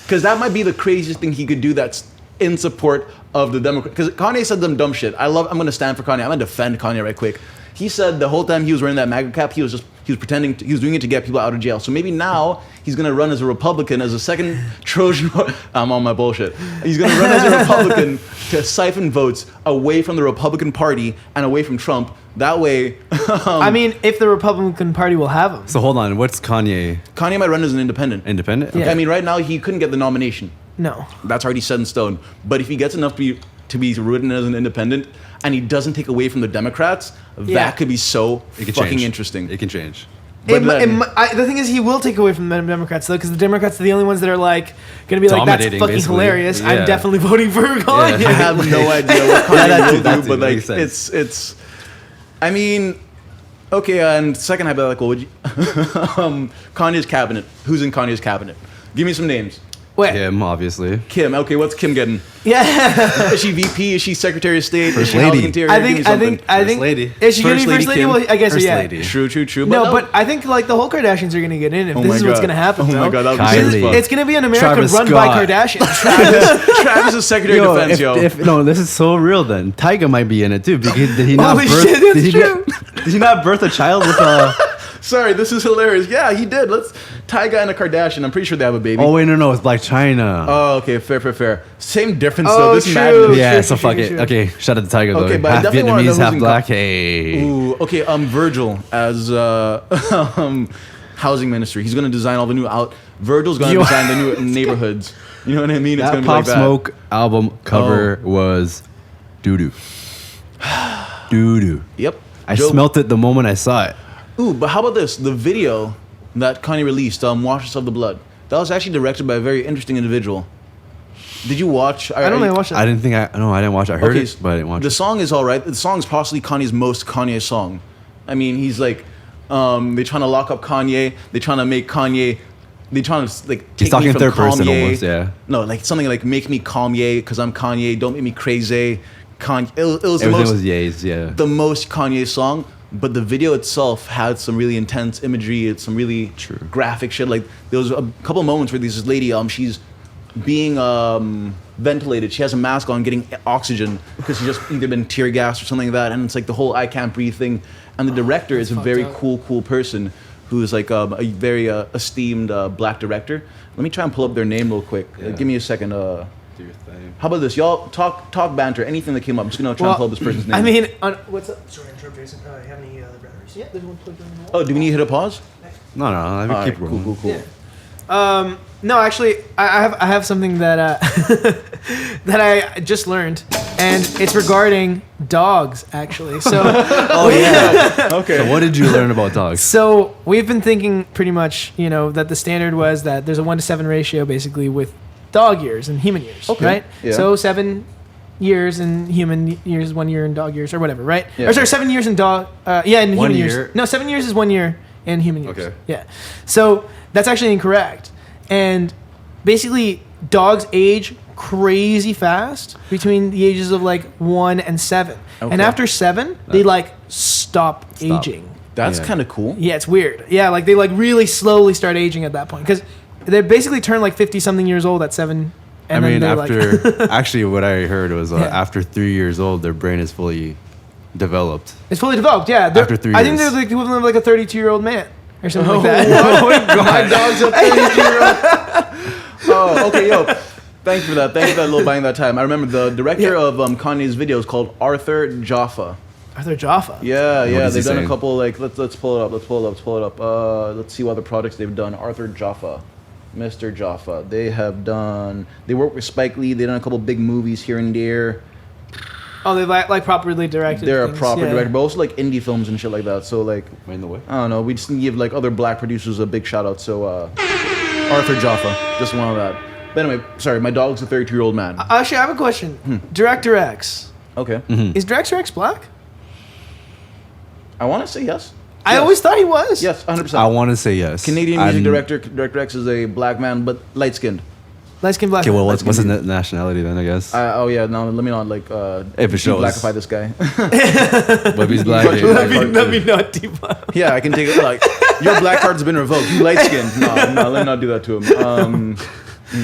Because that might be the craziest thing he could do. That's in support of the Democrat. Because Kanye said them dumb shit. I'm going to stand for Kanye. I'm going to defend Kanye right quick. He said the whole time he was wearing that MAGA cap, he was pretending he was doing it to get people out of jail. So maybe now he's going to run as a Republican, as a second Trojan. I'm on my bullshit. He's going to run as a Republican to siphon votes away from the Republican Party and away from Trump. That way, I mean, if the Republican Party will have him. So hold on. What's Kanye? Kanye might run as an independent. Independent? Yeah. I mean, right now he couldn't get the nomination. No. That's already set in stone. But if he gets enough to be written as an independent, and he doesn't take away from the Democrats, Yeah. that could be so It could fucking change. interesting. It can change. But then- The thing is, he will take away from the Democrats, though, because the Democrats are the only ones that are like going to be like, "That's Dominating, fucking basically. hilarious. Yeah. I'm definitely voting for Kanye." Yeah. I have no idea what Kanye that too, will that do, too, but like makes sense. it's. I mean, okay. And second hypothetical, would you, Kanye's cabinet? Who's in Kanye's cabinet? Give me some names. Wait, Him, obviously. Kim. Okay, what's Kim getting? yeah. Is she VP? Is she Secretary of State? First is she lady. Housing Interior? Give me something. I think. lady. Is she going to First be first lady? Kim. Well, I guess First yeah. lady. True. No, but I think like the whole Kardashians are going to get in if Oh this my is what's God. going to happen. Oh my bro. God, that would be Kylie. sick as fuck. It's going to be an America Travis run Scott. by Kardashians. Travis is Secretary of Defense, yo. No, this is so real then. Tyga might be in it too. Because did he not Holy birth? shit, that's did, he true. did he not birth a child with a? Sorry, this is hilarious. Yeah, he did. Tyga and a Kardashian. I'm pretty sure they have a baby. Oh wait, no, it's Black China. Oh, okay, fair. Same difference Oh, though. This true. madness. yeah, true, so true, fuck it. true. Okay, shout out to Tyga though. Okay, but I half definitely wanna know Vietnamese, who's half in black. Hey. Ooh, okay. Virgil as housing ministry. He's gonna design all the new Virgil's gonna Yo. design the new neighborhoods. You know what I mean? It's That gonna be Pop like that. Smoke album cover was doo doo. Doo doo. Yep. I smelt it the moment I saw it. Ooh, but how about this? The video that Kanye released, "Wash Us of the Blood," that was actually directed by a very interesting individual. Did you watch? I don't really watch that. I didn't watch it. I heard it, but I didn't watch the it. song is all right. The song is possibly Kanye's most Kanye song. I mean, he's like, they trying to lock up Kanye. They trying to make Kanye. They trying to like take He's talking me from third person Kanye. almost, yeah. No, like something like "Make me Kanye" because I'm Kanye. Don't make me crazy. Kanye. It was the Everything most was yays, yeah. the most Kanye song, but the video itself had some really intense imagery. It's some really True. graphic shit. Like there was a couple moments where this lady, she's being ventilated. She has a mask on, getting oxygen because she's just either been tear gassed or something like that. And it's like the whole "I can't breathe" thing. And the director is a very cool person who is like a very esteemed black director. Let me try and pull up their name real quick. Yeah. Give me a second. Do your thing. How about this, y'all? Talk banter. Anything that came up. I'm just gonna try and pull up this person's name. I mean, what's up? Sorry, to interrupt, Jason. You have any other brothers? Yeah, there's one plugged in the wall. Oh, do we need to hit a pause? No, I mean, All keep right, rolling. cool. Yeah. No, actually, I have something that that I just learned, and it's regarding dogs. Actually, so Oh yeah. Okay. So what did you learn about dogs? so we've been thinking pretty much, that the standard was that there's a 1-to-7 ratio basically with dog years and human years, Okay. right? Yeah. So 7 years in human years, 1 year in dog years, or whatever, right? Yeah. Or sorry, 7 years in dog. In 1 human year? years. No, 7 years is 1 year in human years. Okay. Yeah. So that's actually incorrect. And basically, dogs age crazy fast between the ages of like 1 and 7. Okay. And after 7, they like stop aging. That's Yeah. kind of cool. Yeah, it's weird. Yeah, like they like really slowly start aging at that point because they basically turn like 50 something years old at 7. And I mean, then they're after actually, what I heard was Yeah. after 3 years old, their brain is fully developed. it's fully developed. Yeah, They're- After 3 I think years. they're like the equivalent of like a 32-year-old man or something like that. My dog's a 32-year-old. Oh, okay, yo. Thanks for that. Thanks for that little buying that time. I remember the director of Kanye's video is called Arthur Jaffa. Arthur Jaffa. Yeah, is he they've done saying? a couple like let's pull it up. Let's see what other projects they've done. Arthur Jaffa, Mr. Jaffa. They work with Spike Lee. They've done a couple big movies here and there. Oh, they like properly directed. They're a things, proper yeah. director, but also like indie films and shit like that. So like Right in the way. I don't know. We just give like other black producers a big shout out. So Arthur Jaffa. Just one of that. But anyway, sorry, my dog's a 32-year-old man. Actually, I have a question. Director X. Okay. Is Director X black? I want to say yes. I always thought he was. Yes, 100%. I want to say yes. Canadian music director, Director X is a black man, but light-skinned. Light skin black. Okay, well, what's his Light-skinned. nationality then? I guess. Oh yeah, no, let me not like If it shows. blackify this guy. But if he's black. Let Let me not debug. Yeah, I can take it. Like your black card's been revoked. You light-skinned. No, let me not do that to him.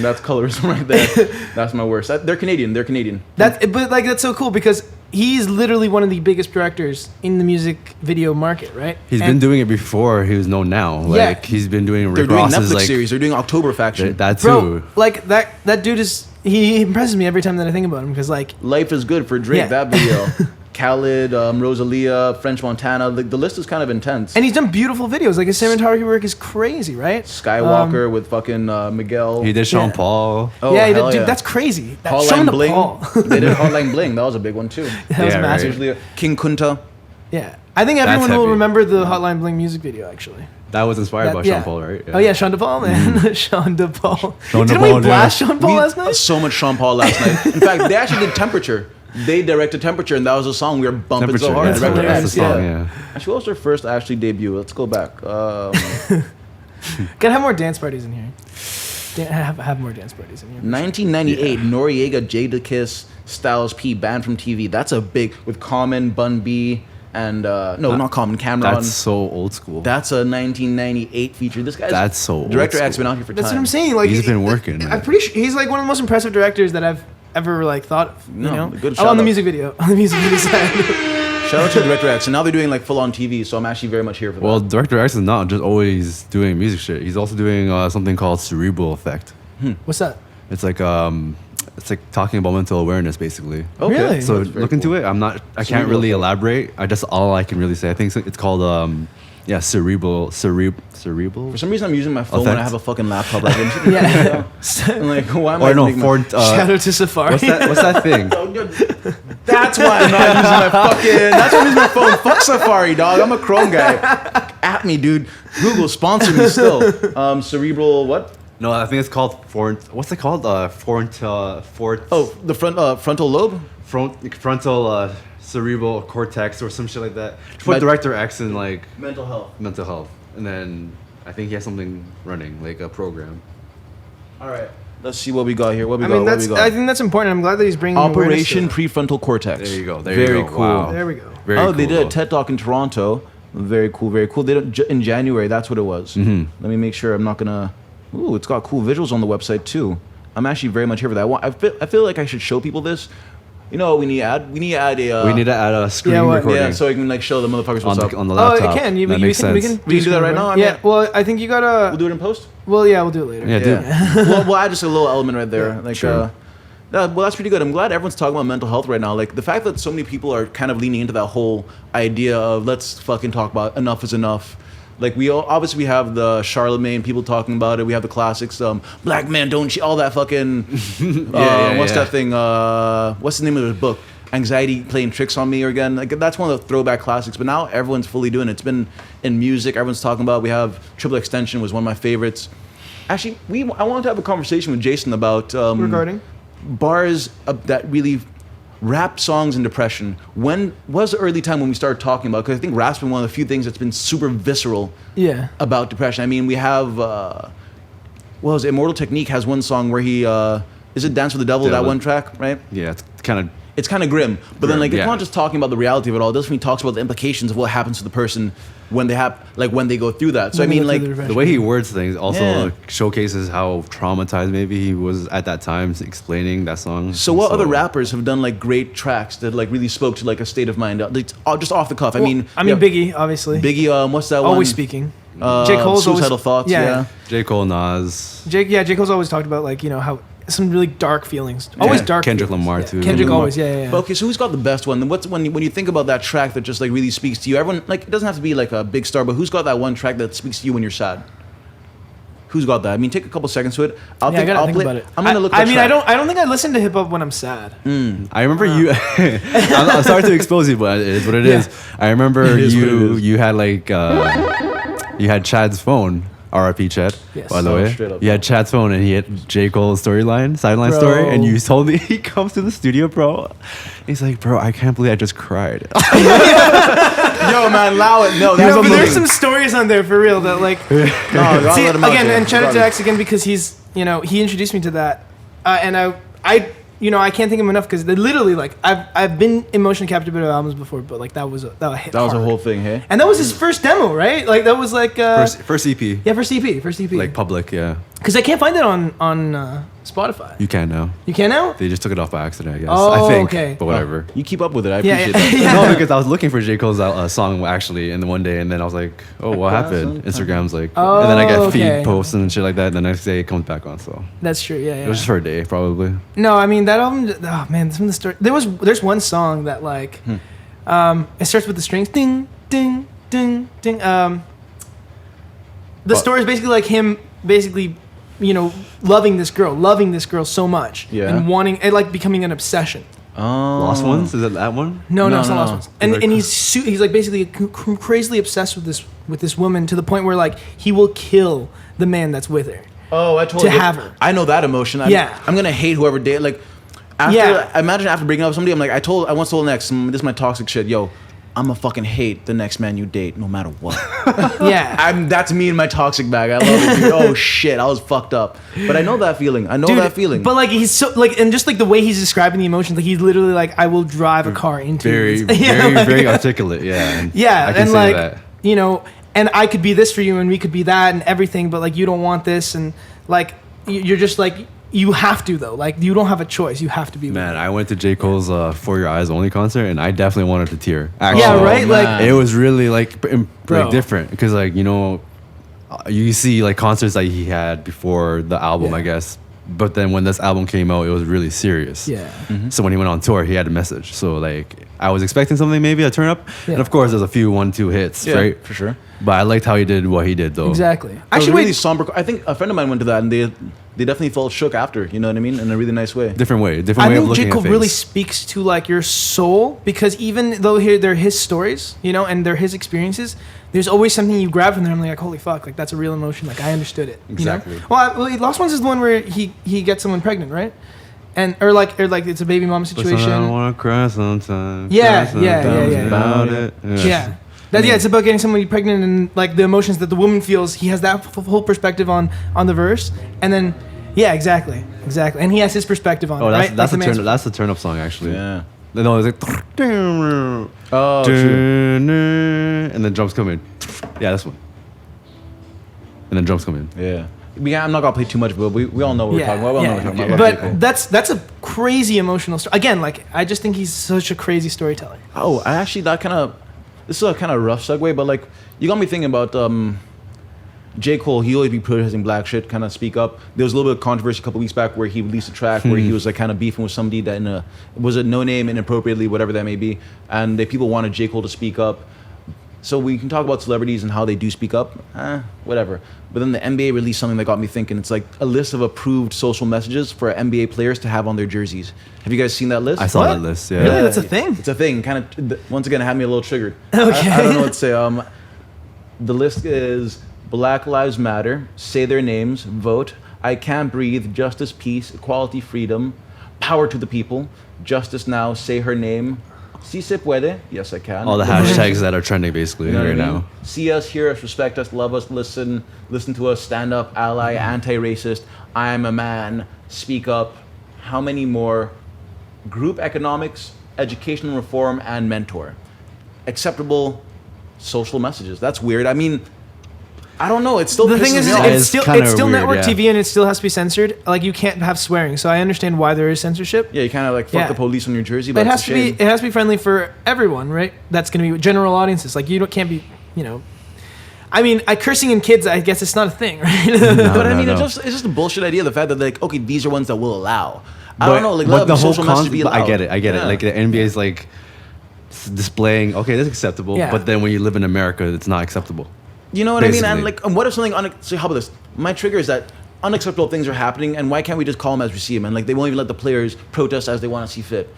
That's colorism right there. That's my worst. They're Canadian. They're Canadian. That's so cool because he's literally one of the biggest directors in the music video market, right? He's been doing it before. He was known now. Like he's been doing They're Rick doing Ross's Netflix like series. They're doing October Faction. that Bro, too. like that dude he impresses me every time that I think about him because like Life is Good for Drake. Yeah. That video. Khaled, Rosalia, French Montana. The list is kind of intense. and he's done beautiful videos. Like his cinematography work is crazy, right? Skywalker with fucking Miguel. He did Sean Yeah. Paul. Oh, yeah, he did, hell dude, yeah. that's crazy. That's Hotline Sean to Bling. Paul. They did Hotline Bling. That was a big one too. That was Yeah, massive. right. King Kunta. Yeah, I think everyone will heavy. remember the Hotline Bling music video. Actually, That was inspired by yeah. Sean Paul, right? Oh yeah, Sean DePaul, man. Sean DePaul. Sean Didn't DePaul, we blast yeah. Sean Paul last night? So much Sean Paul last night. In fact, they actually did Temperature. They directed Temperature, and that was a song we were bumping so hard. That's Director hilarious, X, the song, yeah. Actually, what was their first Ashley debut? Let's go back. Gotta have more dance parties in here. Have more dance parties in here. 1998, Noriega, Jadakiss, Styles P, Banned from TV. That's a big, with Common, Bun B, and, no, not Common, Cameron. That's so old school. That's a 1998 feature. This guy's That's so old Director X school. been out here for That's time. what I'm saying. Like He's been working. I'm pretty sure he's like one of the most impressive directors that I've ever like thought of. You No, know, good on shout the out. music video, on the music video side. Shout out to Director X. And now they're doing like full on TV, so I'm actually very much here for that. Well, Director X is not just always doing music shit. He's also doing something called cerebral effect. What's that? It's like talking about mental awareness, basically. Okay. Really? So That's very look into cool. it. I can't Cerebral really effect. elaborate. All I can really say. I think it's called cerebral. For some reason, I'm using my phone when I Effect? have a fucking laptop. Like, I'm sitting Yeah. I'm like, why am I Or no, making for Shout out to Safari. what's that thing? That's why I'm not using my fucking. That's why I'm using my phone. Fuck Safari, dog. I'm a Chrome guy. At me, dude. Google sponsor me still. Cerebral what? No, I think it's called what's it called? Oh, the frontal lobe. Frontal cerebral cortex or some shit like that. Put But- Director X in like Mental health. mental health, and then I think he has something running like a program. All right. Let's see what we got here. What we I got? mean, What we got? I think that's important. I'm glad that he's bringing Operation awareness to Prefrontal Cortex. There you go. Very go. cool. Wow. it. There we go. Very oh, cool, they did a though. TED Talk in Toronto. Very cool, very cool. They did in January. That's what it was. Mhm. Let me make sure I'm not gonna. Ooh, it's got cool visuals on the website too. I'm actually very much here for that. I feel like I should show people this. You know what we need to add? We need to add a. We need to add a screen Yeah, what? recording Yeah, so I can like show the motherfuckers on what's up. the on the Oh, laptop. it can. That makes sense. We can do that right now? I yeah. mean- Well, I think you gotta. We'll do it in post. Well, yeah, we'll do it later. Yeah, dude. We'll add just a little element right there. Yeah, Like, sure. well, that's pretty good. I'm glad everyone's talking about mental health right now. Like the fact that so many people are kind of leaning into that whole idea of let's fucking talk about enough is enough. Like obviously we have the Charlemagne people talking about it. We have the classics, black men don't cheat, all that fucking. What's that thing? What's the name of the book? Anxiety playing tricks on me or again. Like that's one of the throwback classics. But now everyone's fully doing it. It's been in music. Everyone's talking about. We have Triple Extension was one of my favorites. Actually, I wanted to have a conversation with Jason about Regarding. bars that really rap songs and depression. When was the early time when we started talking about? Because I think rap's been one of the few things that's been super visceral Yeah. about depression. I mean, we have what was it? Immortal Technique has one song where he is it Dance with the Devil? Yeah, that one track, right? Yeah, it's kind of. It's kind of grim, but then like it's yeah. not just talking about the reality of it all. It does when he talks about the implications of what happens to the person when they have when they go through that. So I When they mean, go like through the The way he words things also Yeah. showcases how traumatized maybe he was at that time explaining that song. So what other rappers have done like great tracks that like really spoke to like a state of mind, like, just off the cuff? I mean, I mean, yeah, Biggie, obviously. Biggie. What's that one? Always speaking. Uh, J. Cole's Suicidal always, Thoughts. Yeah. J. Cole, Nas, J. Cole's always talked about like how some really dark feelings. Always Yeah. dark. Kendrick feelings. Lamar, Yeah. too. Kendrick Lamar. always, yeah. But okay, so who's got the best one? Then what's when you think about that track that just like really speaks to you? Everyone like it doesn't have to be like a big star, but who's got that one track that speaks to you when you're sad? Who's got that? I mean, take a couple seconds to it. I gotta think about it. I'm gonna look. I up mean, track. I don't think I listen to hip hop when I'm sad. I remember you. I'm sorry to expose you, but it is what it is. I remember It is what it is. you had like you had Chad's phone. R.I.P. Chad. Yes. By the Oh, way, straight up. you had Chad's phone and he had J. Cole's sideline Bro. story, and you told me he comes to the studio, bro. He's like, bro, I can't believe I just cried. Yo, man, allow it. No, that's But there's amazing. some stories on there for real that like. No, gotta See, let him out again, there. and shout out to Gotta- X again because he's, he introduced me to that, and I can't think of him enough because literally like I've been emotionally captivated by albums before, but like that hit That was hard. a whole thing, hey? And that was his first demo, right? Like that was like First EP. yeah, first EP, Like public, yeah. because I can't find it on Spotify. You can now. You can now? They just took it off by accident, I guess. Oh, I think. okay. But whatever. You keep up with it. I Yeah, appreciate that. yeah. No, because I was looking for J. Cole's song actually in the one day, and then I was like, oh, what happened? Instagram's like, and then I get okay. feed posts and shit like that, and the next day it comes back on, so. That's true. Yeah, yeah. It was just for a day, probably. No, I mean that album. Oh man, some of the story. There's one song that like, it starts with the strings, ding, ding, ding, ding. The story is basically like him, basically, loving this girl so much, Yeah. and wanting it, like becoming an obsession. Oh. Lost Ones? Is it that one? No, No, it's not no, Lost no. Ones. And Like- and he's like basically crazily obsessed with this woman to the point where like he will kill the man that's with her. Oh, I totally To get- have her. I know that emotion. Yeah. I'm gonna hate whoever date. Like, after Yeah. imagine after breaking up with somebody, I'm like, I once told next, this is my toxic shit. Yo, I'ma fucking hate the next man you date, no matter what. Yeah. That's me in my toxic bag. I love it. Dude. Oh shit, I was fucked up. But I know that feeling. I know Dude, that feeling. But like he's so like, and just like the way he's describing the emotions, like he's literally like, I will drive a car into Very, you. very, Like- very articulate, yeah. And Yeah, I can and say like that. and I could be this for you, and we could be that, and everything, but like you don't want this, and like you're just like you have to though, like you don't have a choice, you have to be. with Man, me. I went to J. Cole's For Your Eyes Only concert, and I definitely wanted to tear. Actually, Yeah, right. man. Like It was really like Bro. different because like you see like concerts that he had before the album, Yeah. I guess. But then when this album came out, it was really serious. yeah, So when he went on tour, he had a message. So like I was expecting something, maybe a turn up, Yeah. and of course there's a few 1-2 hits, yeah, right? for sure. But I liked how he did what he did though. exactly. Actually, Actually, really wait, somber. I think a friend of mine went to that, and they definitely felt shook after. You know what I mean? In a really nice way. Different way of I think looking J. at Cole things. really speaks to like your soul because even though they're his stories, and they're his experiences, there's always something you grab from them. Like holy fuck, like that's a real emotion. Like I understood it. Exactly. Well, Lost Ones is the one where he gets someone pregnant, right? And or like it's a baby mama But situation. I don't want to cry sometimes. Yeah, Cry yeah, sometimes yeah. About it. Yeah. It's about getting somebody pregnant and like the emotions that the woman feels. He has that whole perspective on the verse, and then exactly, and he has his perspective on Oh, it. that's Right? that's Like the the man's- turn. That's the turn up song actually. Yeah. No, it's like. Oh, true. And then drums come in. Yeah, this one. And then drums come in. Yeah. I'm not gonna play too much, but we all know what we're talking about. We all know what we're talking about. I love J. Cole. But that's a crazy emotional story. Again, like I just think he's such a crazy storyteller. Oh, I actually this is a kind of rough segue, but like you got me thinking about J. Cole. He always be protesting black shit, kind of speak up. There was a little bit of controversy a couple weeks back where he released a track where he was like kind of beefing with somebody that was a no name inappropriately, whatever that may be, and people wanted J. Cole to speak up. So we can talk about celebrities and how they do speak up, whatever. But then the NBA released something that got me thinking. It's like a list of approved social messages for NBA players to have on their jerseys. Have you guys seen that list? I saw What? that list. Yeah. Really? That's a thing? It's a thing. Kind of. Once again, it had me a little triggered. Okay. I don't know what to say. The list is Black Lives Matter. Say their names. Vote. I can't breathe. Justice, peace, equality, freedom. Power to the people. Justice now. Say her name. Si se puede. Yes, I can. All the hashtags that are trending basically You know right what I mean? now. See us, hear us, respect us, love us, listen to us, stand up, ally, anti-racist, I am a man, speak up. How many more? Group economics, educational reform, and mentor. Acceptable social messages. That's weird. I mean, I don't know. It still The thing pisses is, me That off. is it's kinda still weird, network yeah. TV and it still has to be censored. Like you can't have swearing, so I understand why there is censorship. Yeah, you kind of like fuck Yeah. the police on your jersey, But but it it's has a to be shame. it has to be friendly for everyone, right? That's going to be general audiences. Like can't be, I mean, cursing in kids, I guess it's not a thing, right? But I no, mean, no. it's just a bullshit idea. The fact that like, okay, these are ones that we'll allow. I But- don't know. Like, but let the social message be but allowed. I get it. Yeah. Like the NBA is like displaying. Okay, that's acceptable. Yeah. But then when you live in America, it's not acceptable. You know what I mean? And Basically. like, and what if something? So how about this? My trigger is that unacceptable things are happening, and why can't we just call them as we see them? And like, they won't even let the players protest as they want to see fit.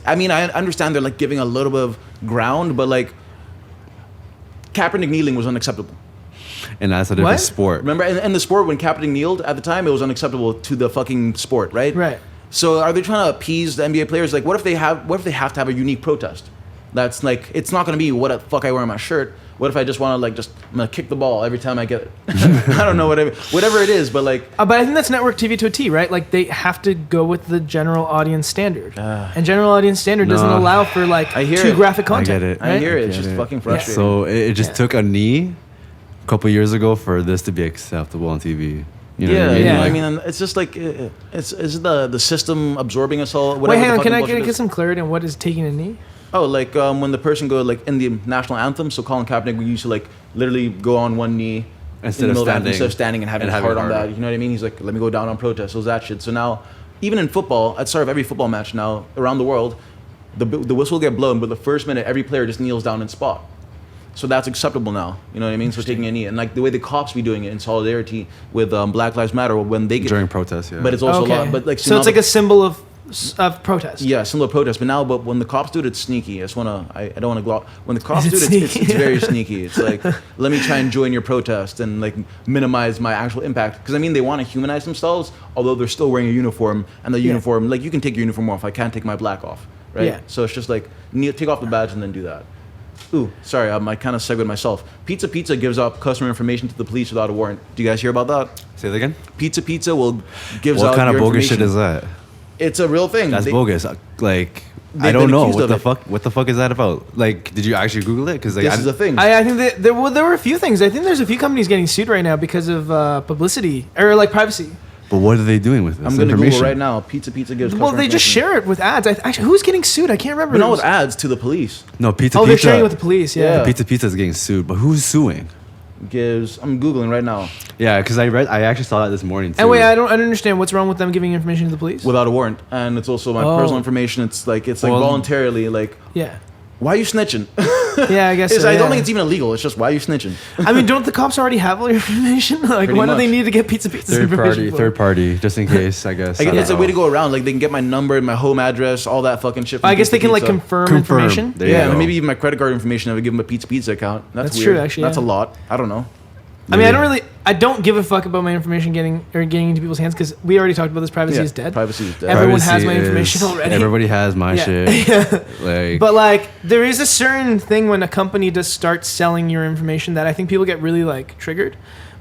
I mean, I understand they're like giving a little bit of ground, but like, Kaepernick kneeling was unacceptable. And that's a different What? sport. Remember, in the sport, when captain kneeled at the time, it was unacceptable to the fucking sport, right? Right. So are they trying to appease the NBA players? Like, what if they have to have a unique protest? That's like, it's not going to be what the fuck I wear on my shirt. What if I just want to I'm gonna kick the ball every time I get it? I don't know, whatever it is, but like. But I think that's network TV to a T, right? Like they have to go with the general audience standard, and general audience standard doesn't No. allow for like I hear too it. graphic I content. get it. Right? I hear it. It's Get just it. fucking frustrating. So it just Yeah. took a knee a couple years ago for this to be acceptable on TV. You know yeah, what I mean? Yeah. I mean, it's just like it's the system absorbing us all. Wait, Whatever hang the on. fucking Can I bullshit get is. some clarity on what is taking a knee? Oh, like when the person go like in the national anthem. So Colin Kaepernick, we used to like literally go on one knee Instead in the of middle standing. instead of standing and having And his having heart on it that. harder. You know what I mean? He's like, let me go down on protest. So that shit. So now, even in football, at the start of every football match now around the world, the whistle will get blown, but the first minute, every player just kneels down in spot. So that's acceptable now. You know what I mean? So taking a knee and like the way the cops be doing it in solidarity with Black Lives Matter when they get. During protests, yeah. But it's also Okay. a lot. But like so now it's like the- a symbol of protest. Yeah, similar protest. But now, when the cops do it, it's sneaky. I don't want to gloss. When the cops Is do it it, it's sneaky? very sneaky. It's like, let me try and join your protest and like minimize my actual impact. Because I mean, they want to humanize themselves, although they're still wearing a uniform. And the Yeah. uniform, like you can take your uniform off. I can't take my black off, right? Yeah. So it's just like take off the badge and then do that. Ooh, sorry, I kind of segued myself. Pizza gives up customer information to the police without a warrant. Do you guys hear about that? Say that again? Pizza will gives What out kind of your bogus shit information. is that? It's a real thing. That's They- bogus. Like, I They've don't been know accused what of the it. fuck. What the fuck is that about? Like, did you actually Google it? Because like, This is the thing. I think that there were a few things. I think there's a few companies getting sued right now because of publicity or like privacy. But what are they doing with this I'm gonna information? Google right now. Pizza gives. Well, customer they just information. share it with ads. Actually, who's getting sued? I can't remember. But not It with was- ads to the police. No, Pizza Oh, they're Pizza. sharing it with the police. Yeah. Yeah. Pizza is getting sued, but who's suing? I'm googling right now Yeah, because I actually saw that this morning too. And wait, I don't understand what's wrong with them giving information to the police. without a warrant, and it's also my Oh. personal information. It's like Well- voluntarily. Like, Yeah. why are you snitching? Yeah, I guess. So, I yeah. don't think it's even illegal. It's just why are you snitching? I mean, don't the cops already have all your information? Like, Pretty why do they much. need to get Pizza's information? for? third party, just in case. I guess. I guess don't it's a know. way to go around. Like they can get my number, my home address, all that fucking shit. From I guess they can like Pizza. confirm Confirm. information. There you Yeah, go. maybe even my credit card information. I would give them a Pizza account. That's true, weird. actually, That's yeah. a lot. I don't know. I mean, I don't give a fuck about my information getting into people's hands because we already talked about this. Privacy is dead. Privacy is dead. Everyone has Privacy my information is- already. Everybody has my Yeah. shit. Like, But like, there is a certain thing when a company does start selling your information that I think people get really like triggered.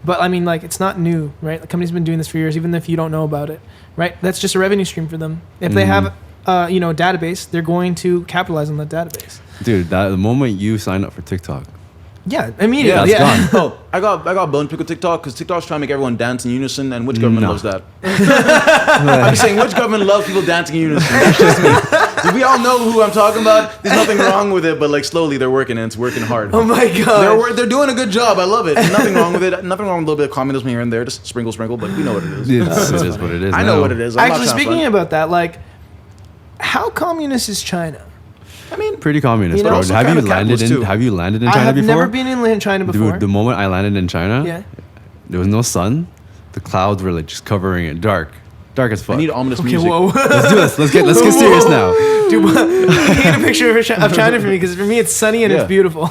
But I mean, like, it's not new, right? The company's been doing this for years, even if you don't know about it, right? That's just a revenue stream for them. If they have, a database, they're going to capitalize on that database. dude, the moment you sign up for TikTok, Yeah, immediately. Yeah, Yeah, it's gone. Oh, I got bone pick with TikTok because TikTok's trying to make everyone dance in unison, and which government No. loves that? I'm saying which government loves people dancing in unison? That's just me. We all know who I'm talking about. There's nothing wrong with it, but like slowly they're working and it's working hard. Oh my god. They're doing a good job. I love it. Nothing wrong with it. Nothing wring with a little bit of communism here and there. Just sprinkle, but we know what it is. it is what it is. I know now. what it is. I'm Actually, not trying to speaking front. about that, like, how communist is China? I mean, Pretty communist, You know, bro. also Have you kind of landed capitalist, in? too. Have you landed in I China have before? never been in China before. Dude, the moment I landed in China, Yeah. there was no sun. The clouds were like just covering it, dark as fuck. I need ominous Okay, music. whoa. Let's do this. Let's get serious now. Dude, paint a picture of China for me because for me it's sunny and Yeah. it's beautiful.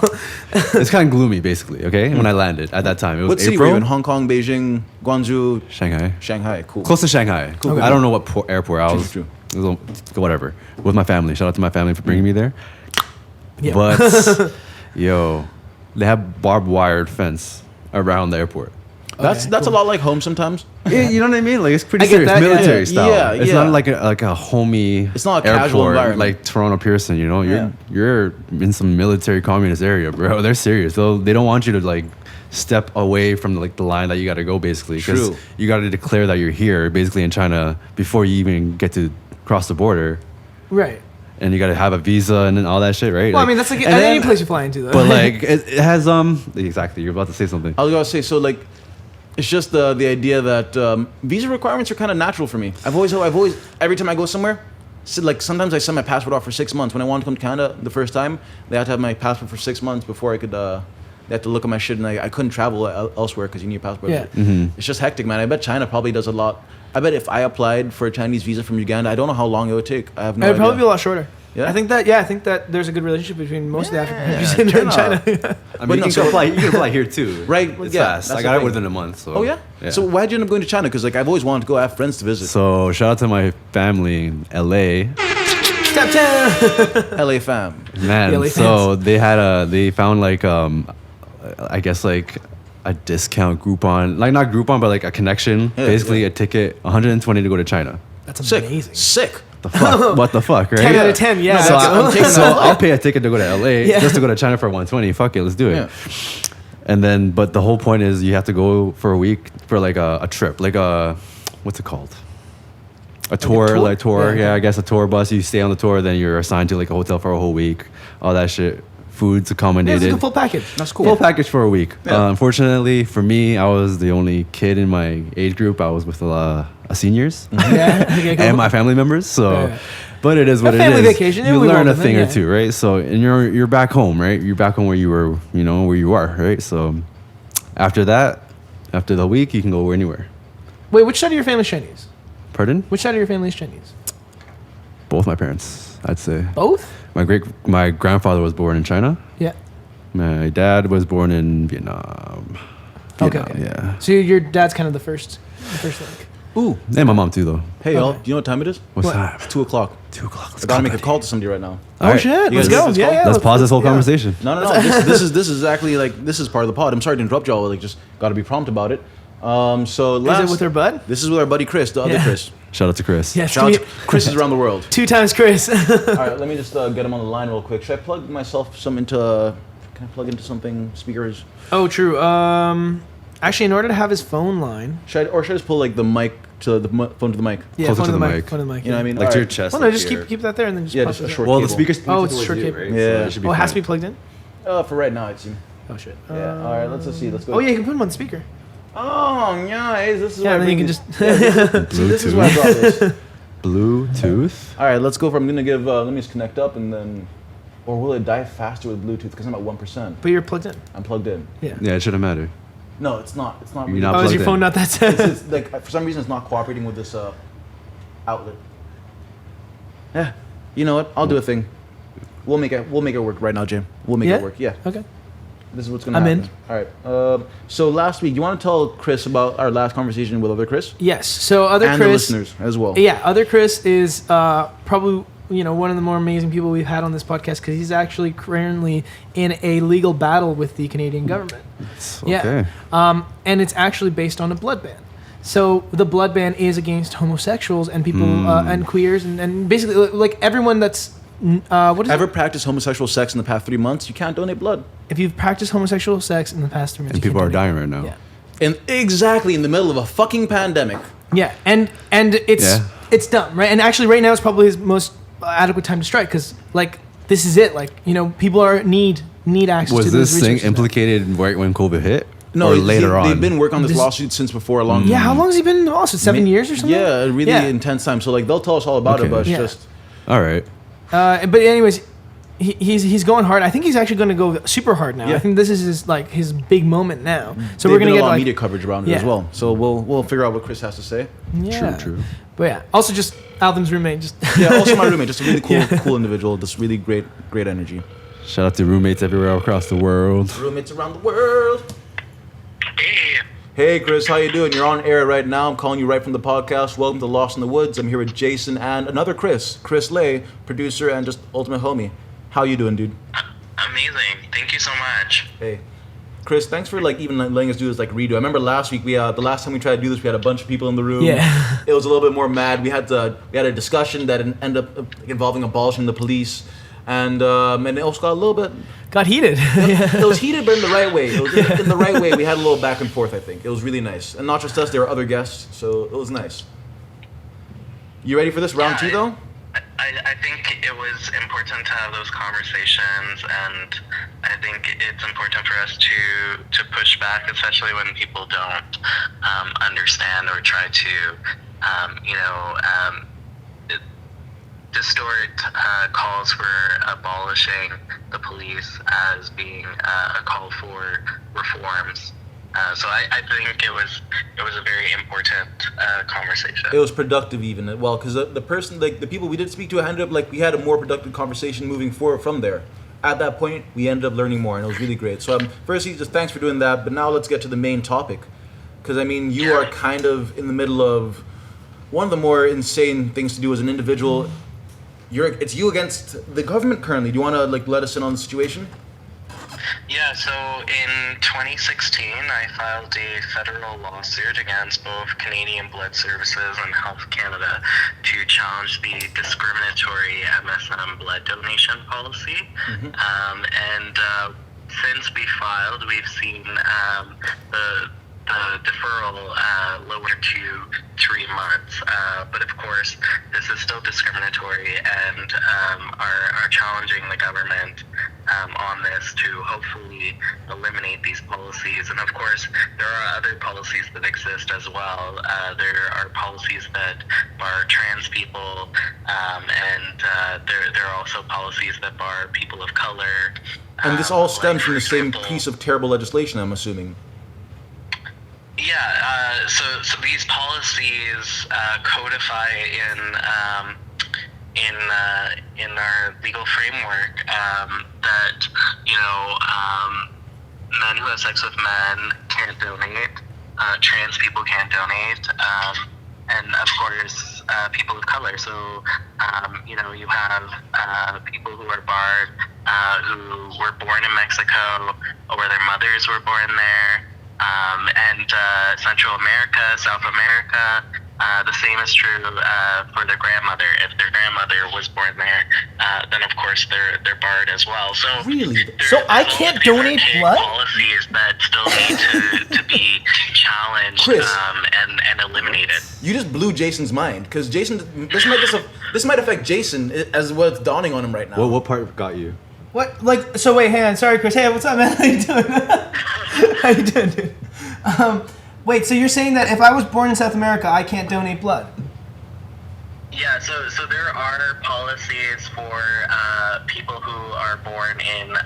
It's kind of gloomy, basically. Okay, when I landed at that time, it was What city were you April. in? Hong Kong, Beijing, Guangzhou, Shanghai, Shanghai. Cool. close to Shanghai. Cool. I don't know what airport I was. True. It was whatever. With my family. Shout out to my family for bringing me there. Yeah. But yo, they have barbed wired fence around the airport. That's a lot like home sometimes. Yeah, you know what I mean? Like it's pretty I get serious, that, yeah. military Yeah, style. yeah, It's yeah. not like a homey. It's not a casual airport environment. like Toronto Pearson. You know, Yeah. you're in some military communist area, bro. They're serious. They don't want you to like step away from like the line that you got to go basically because True. you got to declare that you're here basically in China before you even get to cross the border. Right. And you got to have a visa and then all that shit, right? Well, I mean, that's like and any then- place you fly into, though. But like it has exactly. You're about to say something. I was gonna say, so like, it's just the idea that visa requirements are kind of natural for me. I've always every time I go somewhere, so like sometimes I send my passport off for 6 months. When I wanted to come to Canada the first time, they had to have my passport for 6 months before I could. They had to look at my shit, and I couldn't travel elsewhere because you need a passport. Yeah. It's just hectic, man. I bet China probably does a lot. I bet if I applied for a Chinese visa from Uganda, I don't know how long it would take. I have no It'd idea. probably be a lot shorter. Yeah. I think that there's a good relationship between most of the African countries in China. I mean, But you no, can so- apply. You can apply here too. Right, It's yeah, fast. that's I the got it thing. within a month. So. Oh yeah? So why'd you end up going to China? Because like I've always wanted to go. I have friends to visit. So shout out to my family in LA. LA fam. Man, The LA so they found like I guess like a discount Groupon, like not Groupon, but like a connection, Yeah, basically yeah. a ticket, 120 to go to China. That's Sick. amazing. Sick. The fuck? What the fuck, right? 10 out of 10, yeah. So, that's taking so that. I'll pay a ticket to go to LA Yeah. just to go to China for 120. Fuck it, let's do it. Yeah. And then, but the whole point is you have to go for a week for like a trip, like a what's it called? A tour, like tour. Yeah. Yeah, I guess a tour bus. You stay on the tour, then you're assigned to like a hotel for a whole week. All that shit. Food's Yeah, it's accommodated. a full package. That's cool. Full package for a week. Yeah. Unfortunately for me, I was the only kid in my age group. I was with a seniors Yeah. Okay, cool. and my family members. So, Yeah. but it is what A it is. family vacation, yeah, You we learn roll a with thing it, or yeah. two, right? So, and you're back home, right? You're back home where you were, where you are, right? So, after that, after the week, you can go anywhere. Wait, which side of your family is Chinese? Pardon? Which side of your family is Chinese? Both my parents, I'd say. Both? My grandfather was born in China. Yeah. My dad was born in Vietnam. Okay. Yeah. So your dad's kind of the first link. Ooh. And my mom too, though. Hey y'all. Okay. Do you know what time it is? What's What? that? It's 2 o'clock. 2 o'clock. I gotta make a call to somebody right now. Oh All right. shit! You Let's guys go. ready for this Yeah, call? yeah. Let's pause this whole yeah. conversation. No. This is exactly like this is part of the pod. I'm sorry to interrupt y'all. Like just got to be prompt about it. So Is last. it with her bud? This is with our buddy Chris, the other Yeah. Chris. Shout out to Chris. Yes. Shout out to Chris is around the world. 2 times Chris. All right, let me just get him on the line real quick. Should I plug myself some into? Can I plug into something? Speakers? Oh, true. Actually, in order to have his phone line, Should I just pull like the mic to the phone to the mic? yeah, Closer phone to to the the mic. phone to the mic. You know what I yeah. mean? Like All to your right. chest. Well, no, like just here. keep that there and then just Yeah, pop just a it short Well, the cable. speakers. Oh, it's towards short you, cable. right? Yeah. So that should be Oh, it has to fine. be plugged in. For right now, it seems. Oh shit. Yeah. All right. Let's see. Let's go. Oh yeah, you can put him on speaker. Oh, nice. This is Yeah, why and then you can just. See, this is why I brought this. Bluetooth. All right, let's go for. I'm gonna give. Let me just connect up and then, or will it die faster with Bluetooth? Because I'm at 1%. But you're plugged in. I'm plugged in. Yeah. Yeah, it shouldn't matter. No, it's not. It's not. You're Really not Oh, is plugged your in. phone not that sensitive? It's like for some reason it's not cooperating with this outlet. Yeah. You know what? I'll do a thing. We'll make it work right now, Jim. We'll make Yeah? it work. Yeah. Okay. This is what's gonna I'm happen. in. All right. So last week, you want to tell Chris about our last conversation with other Chris Yes. So other and the Chris. listeners as well. Yeah, other Chris is probably one of the more amazing people we've had on this podcast because he's actually currently in a legal battle with the Canadian government. Okay. Yeah, and it's actually based on a blood ban. So the blood ban is against homosexuals and people and queers and basically like everyone that's what is Ever it? practiced homosexual sex in the past 3 months? You can't donate blood. If you've practiced homosexual sex in the past 3 months, And you people can are donate. dying right now. Yeah. And exactly in the middle of a fucking pandemic. Yeah, and it's dumb, right? And actually, right now is probably his most adequate time to strike because, like, this is it. Like, people are need access to Was those this thing resources now. implicated right when COVID hit? No, or later on? They've been working on this This- lawsuit since before a long Yeah, how long has he been in the lawsuit? 7 years or something? Yeah, a really intense time. So like they'll tell us all about it, Okay. but it's Yeah. just All right. But anyways, he's going hard. I think he's actually going to go super hard now. Yeah. I think this is his big moment now. So they've we're been gonna a get lot of like media coverage around it as Yeah. well. So we'll figure out what Chris has to say. yeah. True. But yeah, also just Alvin's roommate. Just Yeah, also my roommate, just a really cool Yeah. cool individual, just really great energy. Shout out to roommates everywhere across the world. Roommates around the world. Hey, Hey Chris, how you doing? You're on air right now. I'm calling you right from the podcast. Welcome to Lost in the Woods. I'm here with Jason and another CHRIISLAY, producer and just ultimate homie. How you doing, dude? amazing. Thank you so much. Hey. Chris, thanks for even letting us do this redo. I remember last week the last time we tried to do this, we had a bunch of people in the room. Yeah. It was a little bit more mad. We had a discussion that ended up involving abolishing the police, and it also got a little bit. got heated. It was heated, but in the right way. It was in the right way. We had a little back and forth. I think it was really nice, and not just us. There were other guests, so it was nice. You ready for this round two, though? I think it was important to have those conversations, and I think it's important for us to push back, especially when people don't understand or try to, distort calls for abolishing the police as being a call for reforms. So I think it was a very important conversation. It was productive even, well, because the person, like the people we did speak to, ended up like we had a more productive conversation moving forward from there. At that point, we ended up learning more, and it was really great. So firstly, just thanks for doing that. But now let's get to the main topic, because I mean, you are kind of in the middle of one of the more insane things to do as an individual. It's you against the government currently. Do you want to like let us in on the situation? Yeah, so in 2016, I filed a federal lawsuit against both Canadian Blood Services and Health Canada to challenge the discriminatory MSM blood donation policy. And since we filed, we've seen the deferral lowered to 3 months. But of course, this is still discriminatory, and are challenging the government on this to hopefully eliminate these policies. And of course, there are other policies that exist as well. There are policies that bar trans people, and there are also policies that bar people of color. And this all stems from the same example, piece of terrible legislation, I'm assuming. Yeah, so these policies codify in our legal framework that men who have sex with men can't donate, trans people can't donate, and of course people of color. So you have people who are barred who were born in Mexico or their mothers were born there. And Central America, South America, the same is true for their grandmother. If their grandmother was born there, then of course they're barred as well. So Really? So I can't donate blood? Policies that still need to be challenged Chris. and eliminated. You just blew Jason's mind, because Jason, this might affect Jason as what's dawning on him right now. Well, what part got you? What? Like, so wait, hang on. Sorry, Chris. Hey, what's up, man? How you doing? How you doing, dude? Wait, so you're saying that if I was born in South America, I can't donate blood? Yeah, so there are policies for people who are born in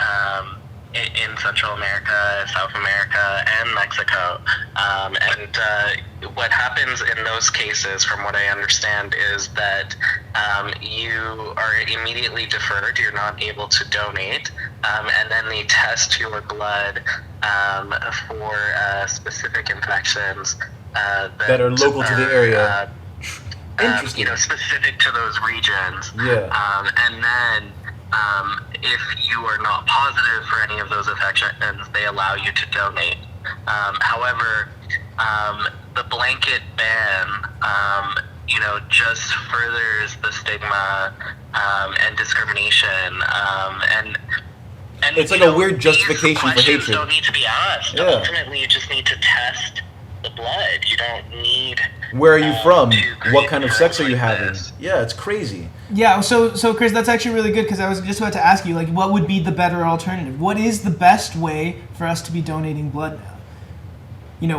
Central America, South America, and Mexico. And what happens in those cases, from what I understand, is that you are immediately deferred. You're not able to donate, and then they test your blood for specific infections that are local to the area. Interesting. Specific to those regions. Yeah. And then if you are not positive for any of those infections, they allow you to donate. However, the blanket ban, just furthers the stigma and discrimination. And It's like a weird justification for questions hatred. don't need to be asked. Yeah. Ultimately, you just need to test the blood. You don't need. Where are you from? to What kind of create sex are you like having? this. Yeah, it's crazy. Yeah, so Chris, that's actually really good, because I was just about to ask you, like, what would be the better alternative? What is the best way for us to be donating blood now?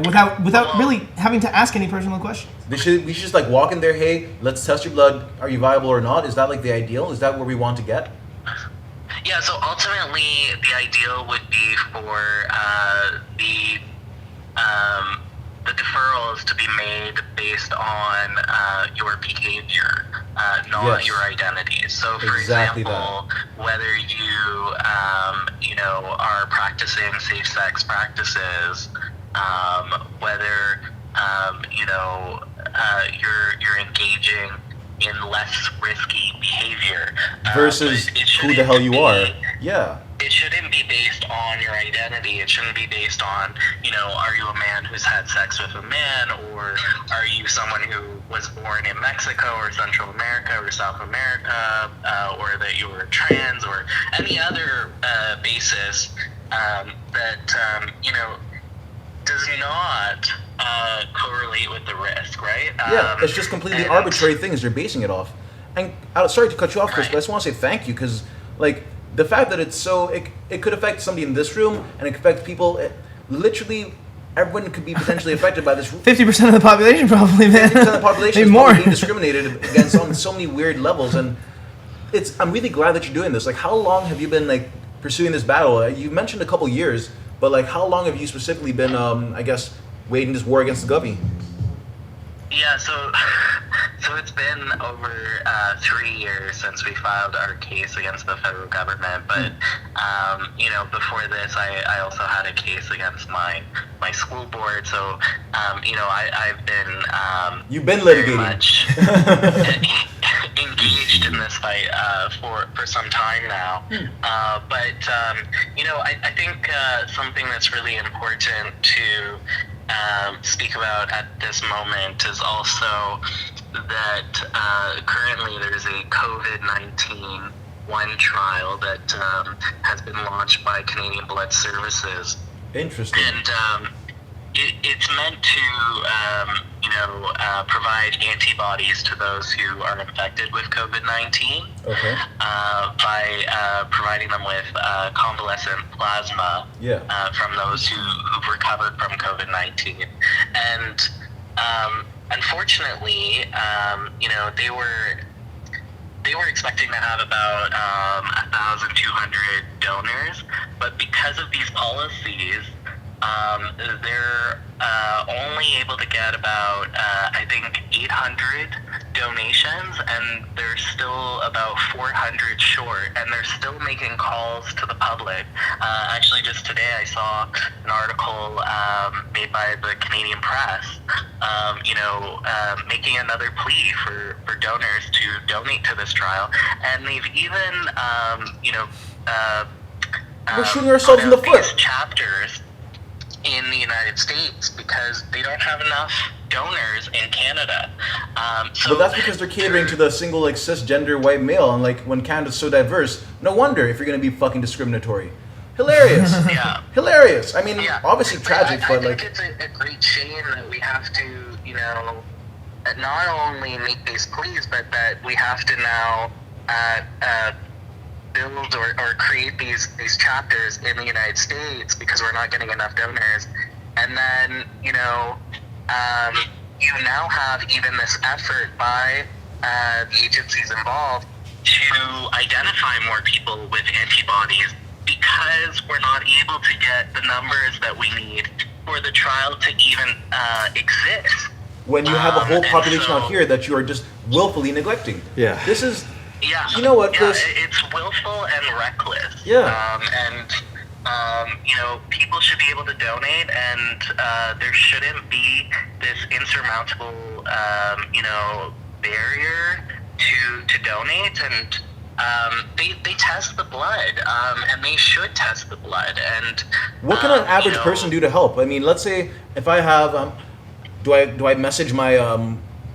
Without really having to ask any personal questions. We should just like walk in there, hey, let's test your blood. Are you viable or not? Is that like the ideal? Is that where we want to get? Yeah, so ultimately, the ideal would be for the deferrals to be made based on your behavior, not Yes. your identity. So, for Exactly example, whether you are practicing safe-sex practices, whether you're engaging in less risky behavior Versus but it who the shouldn't hell you be- are. Yeah. It shouldn't be based on your identity. It shouldn't be based on, are you a man who's had sex with a man, or are you someone who was born in Mexico or Central America or South America, or that you were trans, or any other basis that does not correlate with the risk, right? Yeah, it's just completely and- arbitrary things you're basing it off. And sorry to cut you off, Chris, Right. but I just want to say thank you, because like the fact that it's so it could affect somebody in this room, and it could affect people. Literally, everyone could be potentially affected by this. 50% of the population, probably, man. 50% of the population Maybe is more. probably being discriminated against on so many weird levels, and I'm really glad that you're doing this. Like, how long have you been like pursuing this battle? You mentioned a couple years, But like, how long have you specifically been, I guess, waging this war against the Govy? Yeah, so it's been over 3 years since we filed our case against the federal government. But before this, I also had a case against my school board. So I've been You've been very litigating. much engaged in this fight for some time now. I think something that's really important to speak about at this moment is also that currently there's a COVID-19 one trial that has been launched by Canadian Blood Services. Interesting. And it's meant to provide antibodies to those who are infected with COVID-19 by providing them with convalescent plasma from those who've recovered from COVID-19. And unfortunately, they were expecting to have about 1,200 donors, but because of these policies, they're only able to get about, I think, 800 donations, and they're still about 400 short, and they're still making calls to the public. Actually, just today I saw an article made by the Canadian Press, making another plea for donors to donate to this trial, and they've even, we're shooting ourselves in the foot. These chapters in the United States because they don't have enough donors in Canada. But that's because they're catering to the single, like, cisgender white male, and like when Canada's so diverse, no wonder if you're gonna be fucking discriminatory. Hilarious. Yeah. Hilarious. I mean, obviously tragic, I but think like, it's a great shame that we have to, not only make these pleas, but that we have to now build or create these chapters in the United States because we're not getting enough donors. And then, you now have even this effort by the agencies involved to identify more people with antibodies because we're not able to get the numbers that we need for the trial to even exist. when you have a whole population out here that you are just willfully neglecting. Yeah. This is, Yeah. you know what, Chris? It's willful and reckless. Yeah. People should be able to donate, and there shouldn't be this insurmountable, barrier to donate. And they test the blood, and they should test the blood. And What can an average person do to help? I mean, let's say if I have, do I message my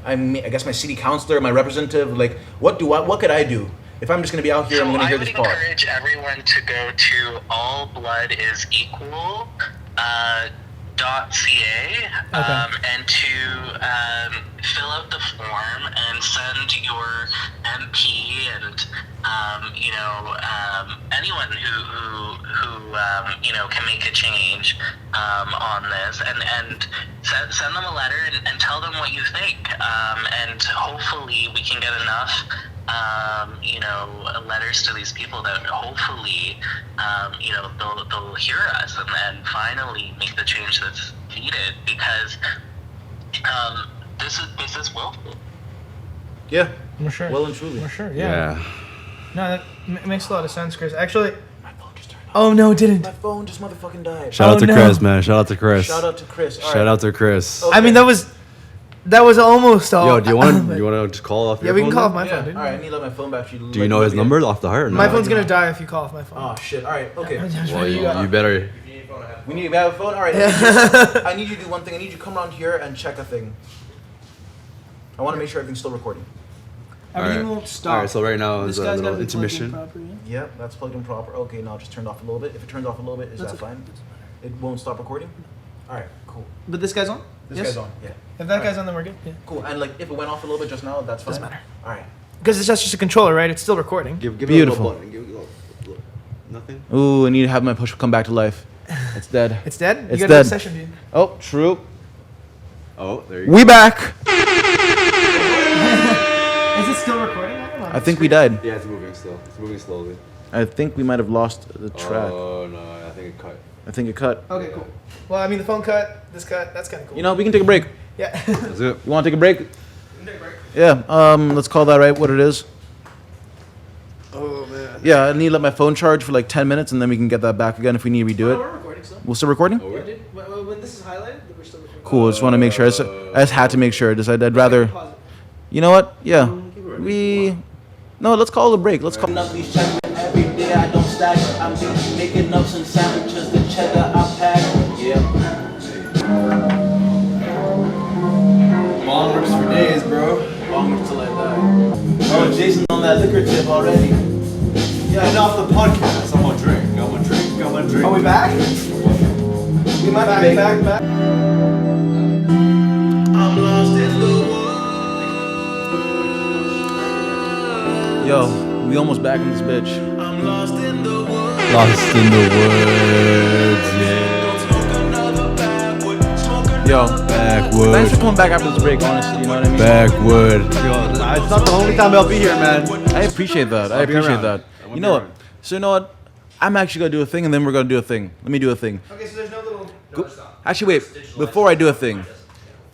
I guess my city councilor, my representative, like what could I do? If I'm just going to be out here, I'm going to hear this I part. would encourage everyone to go to allbloodisequal.ca and to fill out the form and send your MP and anyone who can make a change on this, and send them a letter and tell them what you think, and hopefully we can get enough letters to these people that hopefully they'll hear us and finally make the change that's needed, because this is willful. Yeah. For sure. Well and truly. For sure, yeah. No, that makes a lot of sense, Chris. Actually, My phone just turned off. oh no, it didn't. My phone just motherfucking died. Shout out to no. Chris, man. Shout out to Chris. Shout out to Chris. All Shout right. out to Chris. Oh. I mean, that was almost all. Yo, do you want to just call off your Yeah, we can phone call then? off my Yeah. phone, dude. All right. I need to let my phone battery. Do you know his number off the heart or not? My phone's gonna die if you call off my phone. Oh shit. All right. Okay. Well, you better. We need to have a phone. All right. I need you to do one thing. I need you to come around here and check a thing. I want to make sure everything's still recording. Everything Alright. won't stop. All right, so right now This is a guy's gotta little be plugged in intermission. properly. Yep, that's plugged in proper. Okay, now just turned off a little bit. If it turns off a little bit, is That's that okay. fine? It won't stop recording? All right, cool. But this guy's on? This Yes? guy's on. Yeah. If that guy's on, then we're good. Yeah. Cool. And like, if it went off a little bit just now, that's fine. Doesn't matter. All right. Because it's just a controller, right? It's still recording. Give Beautiful. It a little button. Give it a little. Nothing. Ooh, I need to have my push come back to life. It's dead. It's dead? It's you gotta do a dead. session, dude. Oh, true. Oh, there you go. We back. Is it still recording? I don't know. I think we died. Yeah, it's moving still. It's moving slowly. I think we might have lost the track. Oh no, I think think it cut. I think it cut. Okay, cool. Well, I mean, the phone cut, this cut, that's kind of cool. You know, we can take a break. Yeah. That's it. You want to take a break? Take a break. Yeah. Let's call that right. What it is. Oh, man. Yeah, I need to let my phone charge for like 10 minutes, and then we can get that back again if we need to redo Oh, it. we're recording still. We'll still recording? Yeah, dude. When this is highlighted, we're still recording. Cool. I just want to make sure. I just had to make sure. I'd rather. Pause it. You know what? Yeah. No, let's call it a break. Let's call. Up these checks every day, I don't stack. I'm making up some sandwiches, the cheddar I pack. Yeah. Bong rips for days, bro. Long till I die. Oh, Jason's on that liquor tip already. Yeah, and off the podcast. I'm gonna drink. I'm gonna drink. I'm gonna drink. Are we back? We might be back. I'm lost in the woods. Yo, we almost back in this bitch. I'm lost in the woods. Lost in the woods, yeah. Smoke another backwood. Smoke another Yo, Backwood. thanks for coming back after this break. Honestly, you know what I mean. Backwood. Yo, it's not the only time I'll be here, man. I appreciate that. I I'll be appreciate around. that. I won't You be know what? around. So you know what? I'm actually gonna do a thing, and then we're gonna do a thing. Let me do a thing. Okay, so there's no little. Actually, wait. Before I do a thing,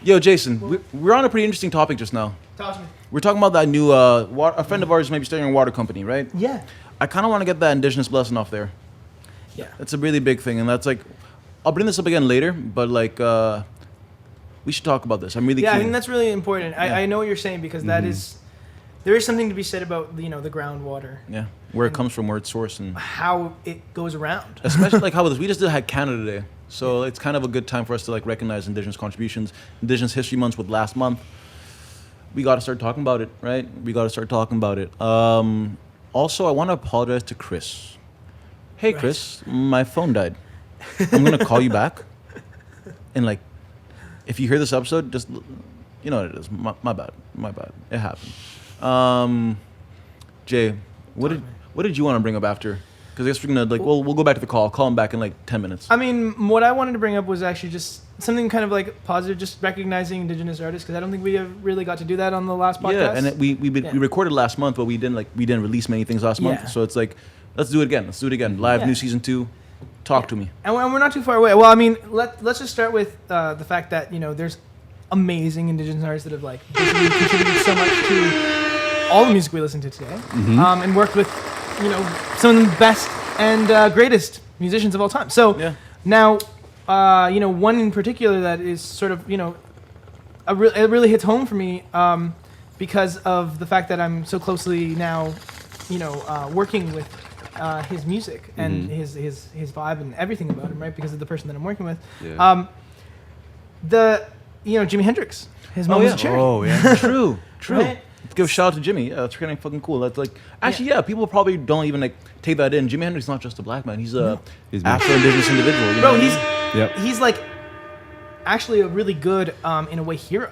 yo, Jason, we're on a pretty interesting topic just now. Talk to me. We're talking about that new a friend of ours maybe starting a water company, right? Yeah. I kind of want to get that indigenous blessing off there. Yeah. That's a really big thing, and that's like, I'll bring this up again later, but like, we should talk about this. I'm really Yeah, I keen. think that's really important. Yeah. I know what you're saying because that is, there is something to be said about the groundwater, yeah, where it comes from, where it's sourced, and how it goes around. especially like how we just had Canada Day, so it's kind of a good time for us to like recognize Indigenous contributions. Indigenous History Month with last month. We got to start talking about it, right? We got to start talking about it. Also, I want to apologize to Chris. Hey, Right. Chris, my phone died. I'm gonna call you back, and like, if you hear this episode, just you know what it is. My bad. It happened. Jay, what did you want to bring up after? Because I guess we're gonna like we'll go back to the call. I'll call him back in like 10 minutes. I mean, what I wanted to bring up was actually just something kind of like positive, just recognizing Indigenous artists, because I don't think we have really got to do that on the last podcast. Yeah, and we Yeah. recorded last month, but we didn't release many things last Yeah. month. So it's like, let's do it again. Live, Yeah. new season 2. Talk to me. And we're not too far away. Well, I mean, let's just start with the fact that there's amazing Indigenous artists that have like basically contributed so much to all the music we listen to today, and worked with some of the best and greatest musicians of all time. So Yeah. now, one in particular that is sort of it really hits home for me because of the fact that I'm so closely now, working with his music and his vibe and everything about him, right? Because of the person that I'm working with. Yeah. Jimi Hendrix. His mom was a cherry. Oh, yeah. True. Right? Give a shout out to Jimmy. Yeah, that's kind of fucking cool. That's like actually, yeah. People probably don't even like take that in. Jimi Hendrix is not just a black man. He's a He's Afro-Indigenous individual. You Bro, know? Yep. he's like actually a really good, in a way, hero,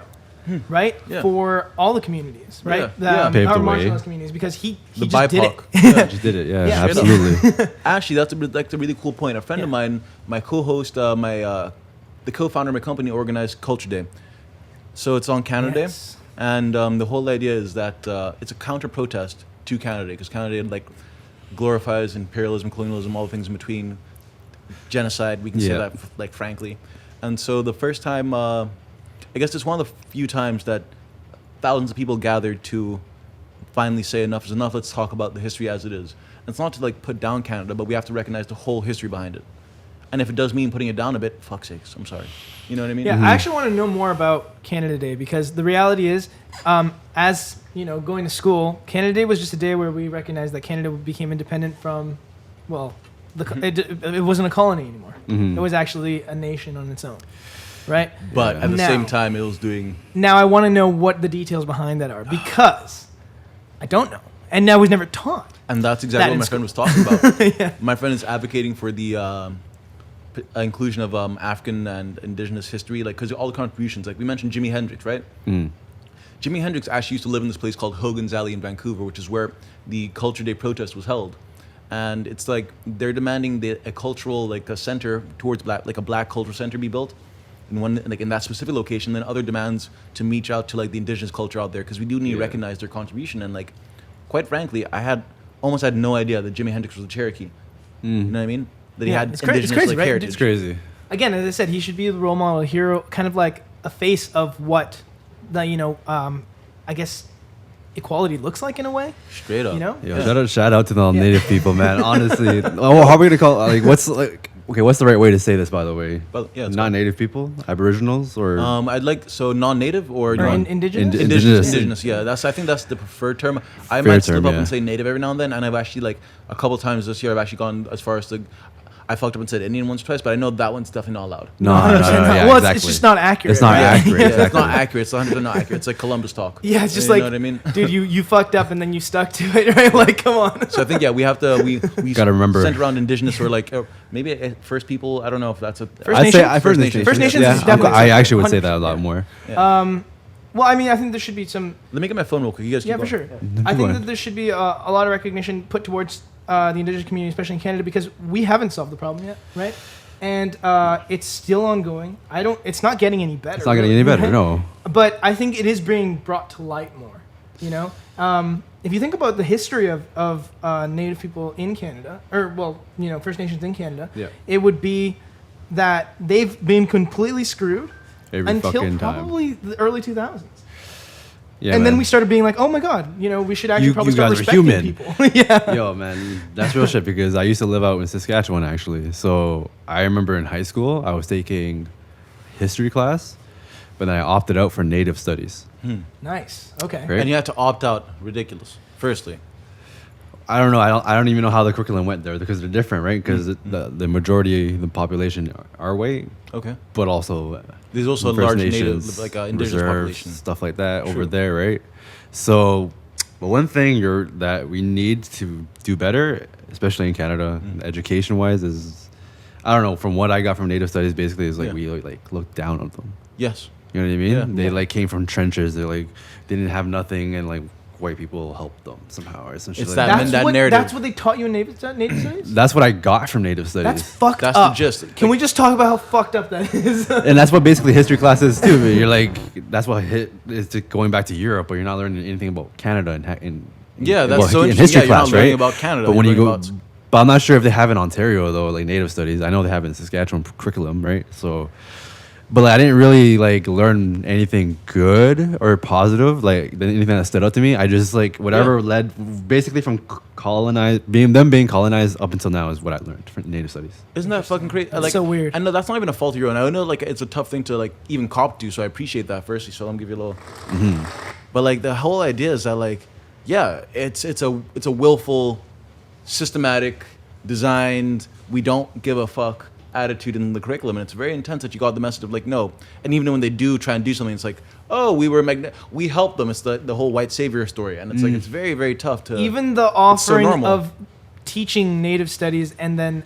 right? Yeah. For all the communities, right? Yeah. Paved Our the way. marginalized communities, because he The just did it. BIPOC. I just did it. Yeah, Yeah. absolutely. Actually, that's a really cool point. A friend of mine, my co-host, the co-founder of my company, organized Culture Day. So it's on Canada Yes. Day, and the whole idea is that it's a counter-protest to Canada Day, because Canada Day like glorifies imperialism, colonialism, all the things in between, genocide. We can say Yeah. that like frankly. And so the first time, I guess it's one of the few times that thousands of people gathered to finally say enough is enough. Let's talk about the history as it is. And it's not to like put down Canada, but we have to recognize the whole history behind it. And if it does mean putting it down a bit, fuck's sakes, I'm sorry. You know what I mean? Yeah, I actually want to know more about Canada Day, because the reality is, as going to school, Canada Day was just a day where we recognized that Canada became independent from, well, it wasn't a colony anymore. It was actually a nation on its own, right? But at the Now- same time, it was doing. Now I want to know what the details behind that are, because I don't know, and I was never taught. And that's That exactly in what my friend was talking about. Yeah. My friend is advocating for the inclusion of African and indigenous history, like because all the contributions, like we mentioned Jimi Hendrix, right? Jimi Hendrix actually used to live in this place called Hogan's Alley in Vancouver, which is where the Culture Day protest was held. And it's like they're demanding a cultural, like a center towards black, like a black cultural center be built in one, like in that specific location. Then other demands to reach out to like the indigenous culture out there, because we do need to recognize their contribution. And like, quite frankly, I almost had no idea that Jimi Hendrix was a Cherokee. You know what I mean? that he Yeah, had it's crazy, indigenous like right? heritage. It's crazy. Again, as I said, he should be the role model, hero, kind of like a face of what the I guess equality looks like in a way. Straight up. You know? Yo, shout out to the native people, man. Honestly, how are we gonna call what's the right way to say this? By the way, But, yeah, it's not native people, Aboriginals, or I'd like non-native or Indigenous? indigenous. Yeah, I think that's the preferred term. I Fair might slip term, up yeah. and say native every now and then, and I've actually like a couple times this year I've actually gone as far as to. I fucked up and said Indian once or twice, but I know that one's definitely not allowed. no, yeah, Well, exactly. it's just not accurate. It's not right? accurate. Yeah, Exactly. it's not accurate. It's 100% not accurate. It's like Columbus talk. Yeah, it's just You like, know what I mean? dude, you fucked up and then you stuck to it, right? Like, come on. So I think we have to we Gotta remember. sent around indigenous or like maybe first people. I don't know if that's a First I'd Nations? say First Nations. First Nations is Yeah, definitely I actually would say 100%, that a lot yeah. more. Well, I mean, I think there should be some. Let me get my phone real quick. You guys keep Yeah, for going. sure. I think going. that there should be a lot of recognition put towards the indigenous community, especially in Canada, because we haven't solved the problem yet, right? And it's still ongoing. It's not getting any better. It's not getting any better. right? No. But I think it is being brought to light more. You know, if you think about the history of Native people in Canada, or First Nations in Canada, Yeah. it would be that they've been completely screwed Every until fucking time. probably the early 2000s. Yeah, And then man. we started being like, oh my god, we should actually You- probably you start guys are respecting human. people. Yeah. Yo, man, that's real shit because I used to live out in Saskatchewan actually. So I remember in high school I was taking history class, but then I opted out for native studies. Nice. Okay. Right? And you had to opt out. Ridiculous. Firstly, I don't know. I don't even know how the curriculum went there because they're different, right? Because the majority of the population are white, okay. but also There's also a First large Nations, native, like indigenous reserves, population. stuff like that True. over there, right? So, but one thing that we need to do better, especially in Canada, education-wise, is I don't know. From what I got from Native Studies, basically, is like Yeah. we like look down on them. Yes. You know what I mean? Yeah. They like came from trenches. They like they didn't have nothing, and like white people helped them somehow or some shit It's like that that. narrative. That's what they taught you in Native Studies? That's what I got from Native Studies. That's fucked That's the up. gist. Can we just talk about how fucked up that is? And that's what basically history class is too. You're like, that's what is to going back to Europe, but you're not learning anything about Canada Yeah, that's so in interesting. history Yeah, you're not class, learning right? about Canada, But when you're you go, learning but I'm not sure if they have in Ontario though, like Native Studies. I know they have it in Saskatchewan curriculum, right? So, but like, I didn't really like learn anything good or positive, like anything that stood out to me. I just like whatever led basically from being colonized up until now is what I learned from Native Studies. Isn't that fucking crazy? That's so weird. I know that's not even a fault of your own. I know like it's a tough thing to like even cop to, so I appreciate that firstly. So let me give you a little. But like the whole idea is that like, yeah, it's a willful, systematic, designed. We don't give a fuck attitude in the curriculum, and it's very intense that you got the message of like no. And even when they do try and do something, it's like oh we helped them. It's the whole white savior story, and it's like it's very very tough to Even the offering normal. of teaching Native Studies and then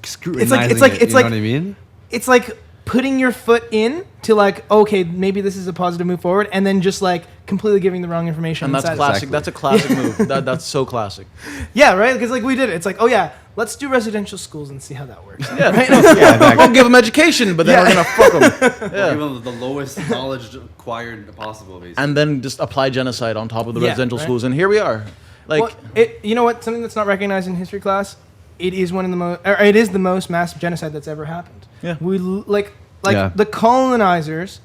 Scrutinizing like- it, it's you like- know what I mean? it's like putting your foot in to like okay maybe this is a positive move forward and then just like completely giving the wrong information. and that's inside. classic. That's a classic move. That's so classic. Yeah, right. Because like we did it. It's like oh yeah, let's do residential schools and see how that works. Yeah, Right? We'll give them education, but then we're gonna fuck them. Yeah. Even the lowest knowledge acquired possible, basically. And then just apply genocide on top of the Yeah, residential right. schools, and here we are. Like, Well, you know what? Something that's not recognized in history class. It is one of the most. It is the most massive genocide that's ever happened. Yeah. Like Yeah. the colonizers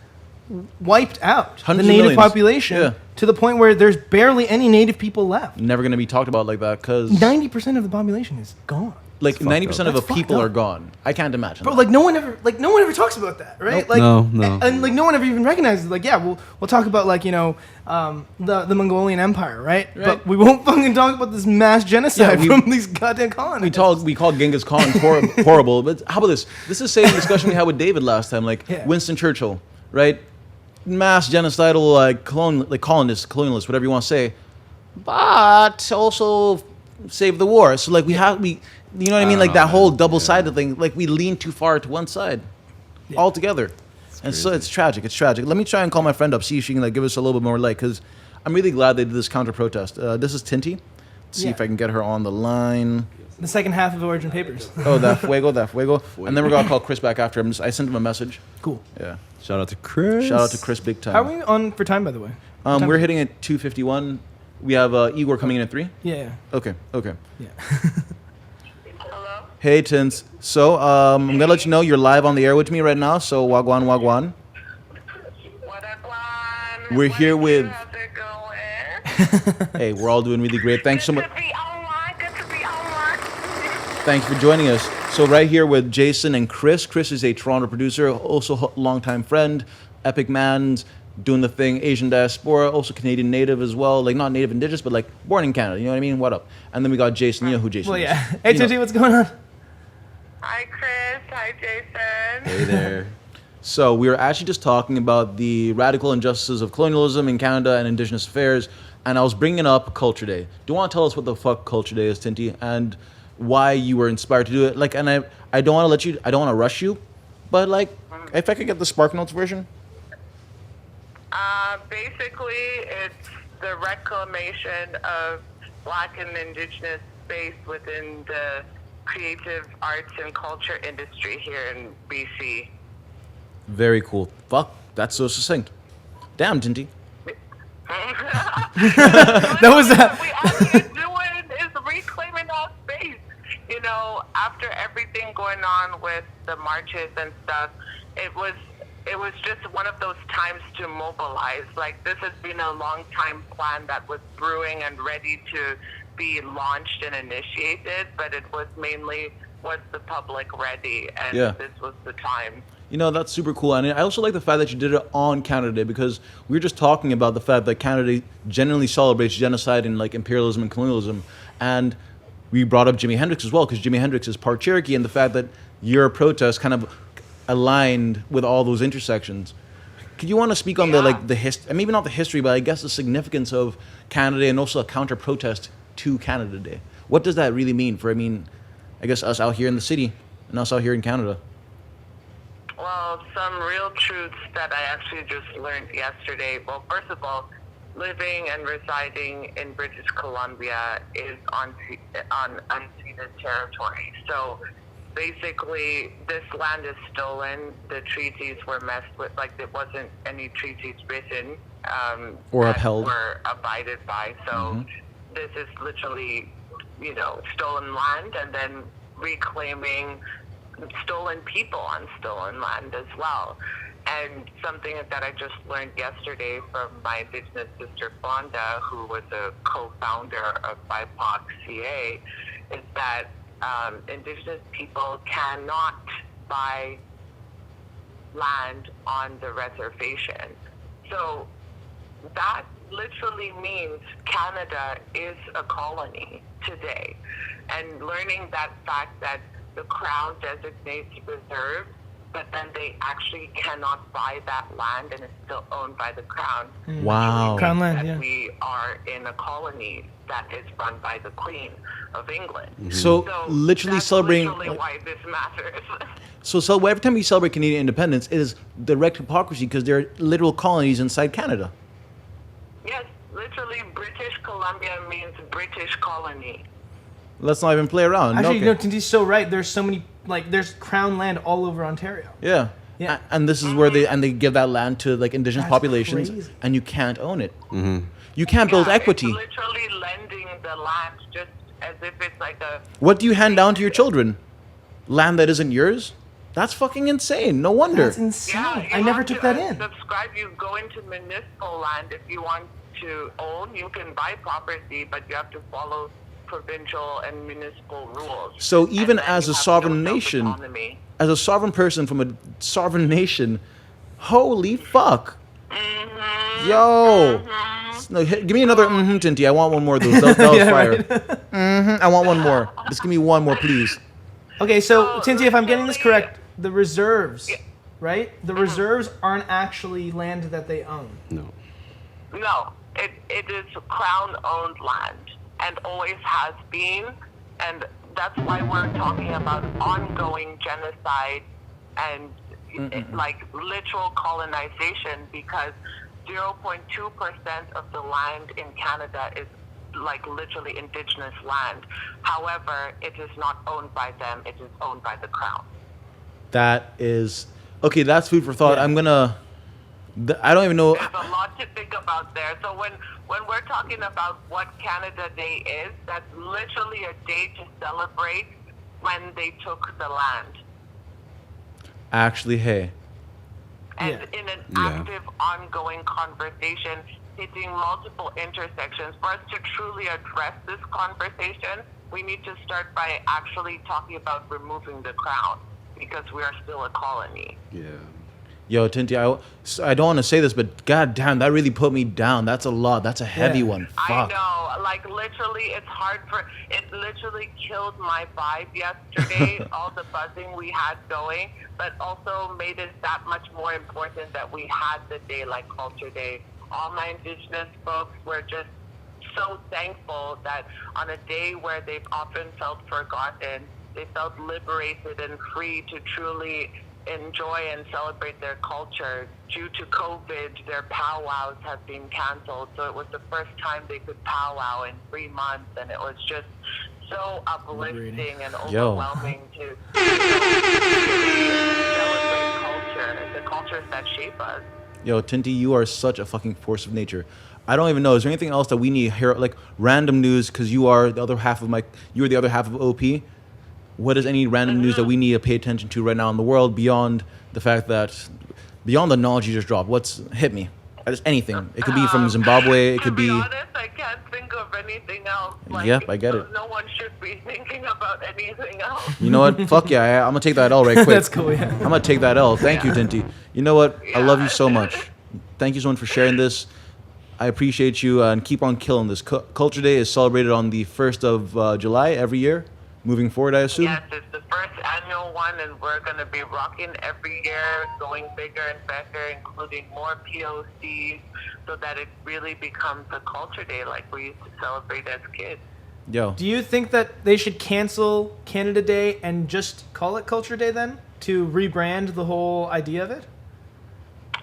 wiped out Hundreds the of native millions. population Yeah. to the point where there's barely any native people left. never gonna be talked about like that because 90% of the population is gone. like fucked 90% of the That's fucked people up. are gone. I can't imagine. Bro, that. like no one ever talks about that, right? Nope. Like No. and like no one ever even recognizes it. Like yeah, we'll talk about like the Mongolian Empire, right? Right. But we won't fucking talk about this mass genocide Yeah, from these goddamn colonies. we called Genghis Khan horrible, but how about this? This is the same discussion we had with David last time. Like Yeah. Winston Churchill, right? Mass genocidal colonists, whatever you want to say, but also save the war. So like you know what I mean? Like that whole double-sided thing. Like we lean too far to one side, altogether, and so it's tragic. It's tragic. Let me try and call my friend up, see if she can like give us a little bit more light, because I'm really glad they did this counter protest. This is Tinty. Let's see Yeah. if I can get her on the line. The second half of Origin Papers. Oh, that fuego. And then we're gonna call Chris back after. I sent him a message. Cool. Yeah. Shout out to Chris. Shout out to Chris big time. How are we on for time, by the way? What time We're is it? hitting at 2:51. We have Igor coming in at 3. Yeah. Okay. Yeah. Hello? Hey, Tins. So, I'm gonna let you know you're live on the air with me right now. So, wagwan, wagwan. What up, Juan? We're here with. How's it going? Hey, we're all doing really great. Thanks so much. Good to be online. Good to be online. Thanks for joining us. So, right here with Jason and Chris. Chris is a Toronto producer, also a longtime friend, epic man, doing the thing, Asian diaspora, also Canadian native as well. Like, not native indigenous, but like born in Canada. You know what I mean? What up? And then we got Jason. You know who Jason Well, is. yeah. Hey, You know- Tinty, what's going on? Hi, Chris. Hi, Jason. Hey there. So we were actually just talking about the radical injustices of colonialism in Canada and Indigenous affairs, and I was bringing up Culture Day. Do you want to tell us what the fuck Culture Day is, Tinty, and why you were inspired to do it? Like, and I don't want to let you, I don't want to rush you, but like, if I could get the Spark Notes version. Basically, it's the reclamation of Black and Indigenous space within the creative arts and culture industry here in BC. Very cool. Fuck, that's so succinct. Damn, Tinty. That was What we actually doing is reclaiming our space. You know, after everything going on with the marches and stuff, it was just one of those times to mobilize. Like, this has been a long time plan that was brewing and ready to be launched and initiated, but it was mainly, was the public ready? And Yeah. this was the time. You know, that's super cool. And I also like the fact that you did it on Canada Day, because we were just talking about the fact that Canada generally celebrates genocide and like imperialism and colonialism. And we brought up Jimi Hendrix as well, because Jimi Hendrix is part Cherokee, and the fact that your protest kind of aligned with all those intersections. Could you want to speak on the like the history, maybe not the history, but I guess the significance of Canada Day and also a counter protest to Canada Day? What does that really mean for, I guess us out here in the city and us out here in Canada? Well, some real truths that I actually just learned yesterday. Well, first of all, living and residing in British Columbia is on unceded territory. So basically, this land is stolen. The treaties were messed with. Like, there wasn't any treaties written Or that upheld. were abided by. So this is literally, stolen land, and then reclaiming stolen people on stolen land as well. And something that I just learned yesterday from my Indigenous sister Fonda, who was a co-founder of BIPOC CA, is that Indigenous people cannot buy land on the reservation. So that literally means Canada is a colony today. And learning that fact that the Crown designates reserves, but then they actually cannot buy that land and it's still owned by the Crown. Wow. Crown land, That yeah. we are in a colony that is run by the Queen of England. So literally that's celebrating. literally why this matters. So every time we celebrate Canadian independence, it is direct hypocrisy, because there are literal colonies inside Canada. Yes, literally British Columbia means British colony. Let's not even play around. Actually, Okay. no, Tinty's so right. There's so many, there's crown land all over Ontario. Yeah. Yeah. And this is where they give that land to like indigenous That's populations, crazy. and you can't own it. You can't build Yeah, equity. It's literally lending the land just as if it's like a... What do you hand down to your children? Land that isn't yours? That's fucking insane. No wonder. That's insane. Yeah, you I never have took to that in. Subscribe. You go into municipal land if you want to own. You can buy property, but you have to follow provincial and municipal rules. So even And then as you a have sovereign no nation, self-autonomy. as a sovereign person from a sovereign nation, holy fuck. Yo. No, give me another Tinty. I want one more of those. That was Yeah, fire. right. I want one more. Just give me one more, please. Okay, so So, Tinty, if I'm getting this literally- correct, the reserves, right? The reserves aren't actually land that they own. No. No, it is Crown-owned land and always has been, and that's why we're talking about ongoing genocide and like literal colonization, because 0.2% of the land in Canada is like literally Indigenous land. However, it is not owned by them; it is owned by the Crown. That is okay. That's food for thought. Yeah. I'm gonna. I don't even know. There's a lot to think about there. So when we're talking about what Canada Day is, that's literally a day to celebrate when they took the land. Actually, hey. And Yeah. in an Yeah. active, ongoing conversation, hitting multiple intersections. For us to truly address this conversation, we need to start by actually talking about removing the crown, because we are still a colony. Yeah. Yo, Tinty, I don't want to say this, but god damn, that really put me down. That's a lot. That's a heavy Yeah. one. I Fuck. know, like literally, it literally killed my vibe yesterday, all the buzzing we had going, but also made it that much more important that we had the day like Culture Day. All my Indigenous folks were just so thankful that on a day where they've often felt forgotten, they felt liberated and free to truly enjoy and celebrate their culture. Due to COVID, their powwows have been canceled, so it was the first time they could powwow in 3 months, and it was just so uplifting and Yo. overwhelming to celebrate culture, the cultures that shape us. Yo, Tinty, you are such a fucking force of nature. I don't even know. Is there anything else that we need here, like random news? Because you are the other half of OP. What is any random news that we need to pay attention to right now in the world beyond the knowledge you just dropped? Hit me? Just anything. It could be from Zimbabwe. It could To be be. honest, I can't think of anything else. Yep, I get it. No one should be thinking about anything else. You know what? Fuck yeah, I'm gonna take that L right quick. That's cool, yeah. I'm gonna take that L. Thank you, Tinty. You know what? I love you so much. Thank you so much for sharing this. I appreciate you and keep on killing this. Culture Day is celebrated on the 1st of July every year. Moving forward, I assume. Yes, it's the first annual one, and we're going to be rocking every year, going bigger and better, including more POCs, so that it really becomes a culture day like we used to celebrate as kids. Yo. Do you think that they should cancel Canada Day and just call it Culture Day then, to rebrand the whole idea of it?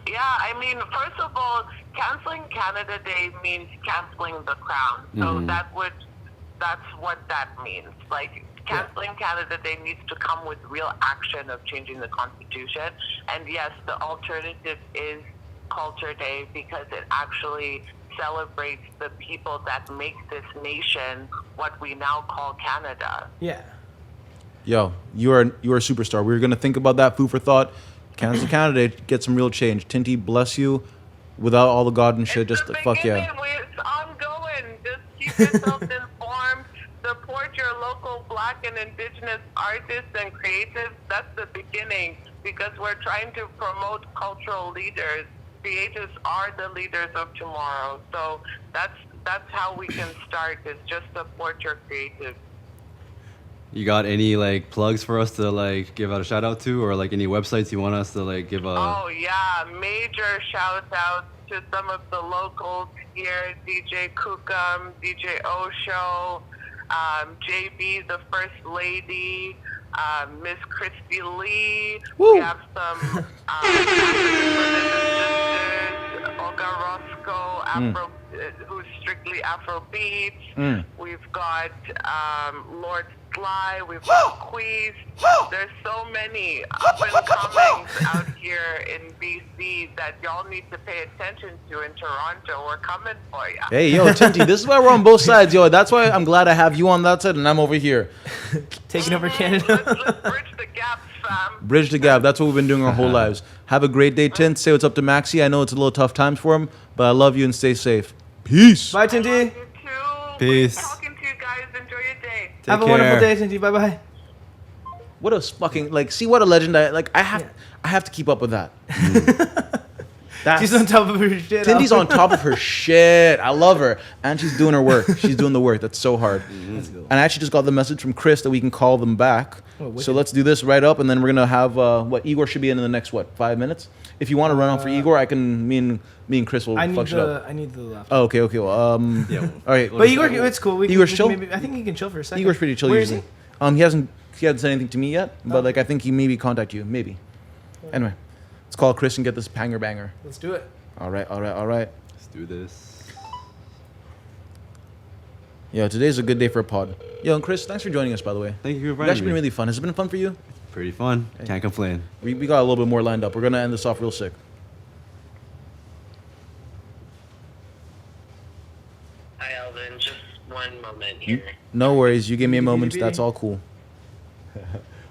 Yeah, I mean, first of all, canceling Canada Day means canceling the crown. So that's what that means. Like, canceling Canada Day needs to come with real action of changing the Constitution. And yes, the alternative is Culture Day, because it actually celebrates the people that make this nation what we now call Canada. Yeah. Yo, you are a superstar. We're gonna think about that. Food for thought. Cancel Canada Day. Get some real change. Tinty, bless you. Without all the God and shit, It's just the fuck yeah. beginning. It's ongoing. Just keep yourself informed. Support your local Black and Indigenous artists and creatives. That's the beginning, because we're trying to promote cultural leaders. Creatives are the leaders of tomorrow. So that's how we can start, is just support your creatives. You got any like plugs for us to like give out a shout out to, or like any websites you want us to like give a? Oh yeah, major shout outs to some of the locals here: DJ Kookum, DJ Osho, JB, the First Lady, Miss Christy Lee. Woo. We have some African brothers and sisters, Olga Roscoe, who's strictly Afrobeats. We've got Lord Sly, we've got Queez. There's so many up and comings out here in BC that y'all need to pay attention to in Toronto. We're coming for ya. Hey, yo, Tinty, this is why we're on both sides, yo. That's why I'm glad I have you on that side and I'm over here. Taking over Canada. Let's bridge the gaps, fam. Bridge the gap. That's what we've been doing our whole lives. Have a great day, Tint. Say what's up to Maxie. I know it's a little tough times for him, but I love you and stay safe. Peace. Bye, I Tinty. love you too. Peace. Great talking to you guys. Enjoy your day. Have a Take wonderful care. day, Tinty. Bye bye. What a fucking see what a legend I have to keep up with that. That's, She's on top of her shit. Tinty's on top of her shit. I love her, and she's doing her work. She's doing the work. That's so hard. And I actually just got the message from Chris that we can call them back. So let's do this right up, and then we're gonna have Igor should be in the next 5 minutes. If you want to run off for Igor, I can. Me and Chris will I need fuck shit up. I need the laptop. Oh, okay. Well, all right. But Igor, it's cool. Igor's chill? I think he can chill for a second. Igor's pretty chill Where usually. Is He hasn't said anything to me yet, but I think he maybe contact you, maybe. Anyway, let's call Chris and get this panger banger. he? Let's do it. All right. Let's do this. Yeah, today's a good day for a pod. Yo, and Chris, thanks for joining us, by the way. Thank you for It's inviting actually been me. really fun. Has it been fun for you? Pretty fun. Can't complain. We got a little bit more lined up. We're gonna end this off real sick. Hi, Alvin. Just one moment here. No worries. You gave me a moment. BDB. That's all cool.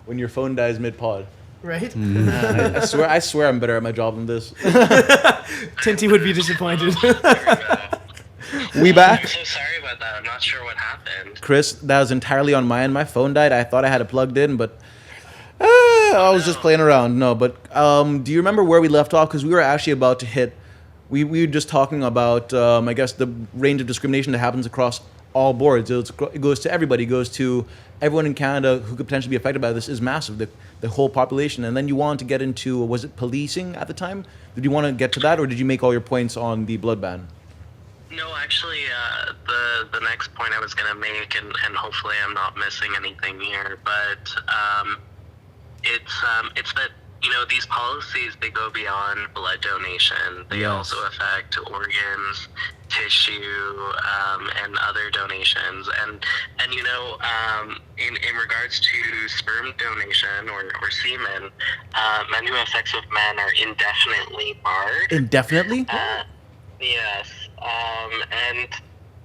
When your phone dies mid-pod. Right? I swear I'm better at my job than this. Tinty would be disappointed. We back? I'm so sorry about that. I'm not sure what happened. Chris, that was entirely on my end. My phone died. I thought I had it plugged in, but I was just playing around. No, but do you remember where we left off? Because we were actually about to hit. We were just talking about, I guess, the range of discrimination that happens across all boards. It goes to everybody. It goes to everyone in Canada who could potentially be affected by this. Is massive. The whole population. And then you wanted to get into, was it policing at the time? Did you want to get to that, or did you make all your points on the blood ban? No, actually, the next point I was going to make, and hopefully I'm not missing anything here, but it's that, you know, these policies, they go beyond blood donation. They also affect organs, tissue, and other donations. And you know, in regards to sperm donation or semen, men who have sex with men are indefinitely barred. Indefinitely? Yes. And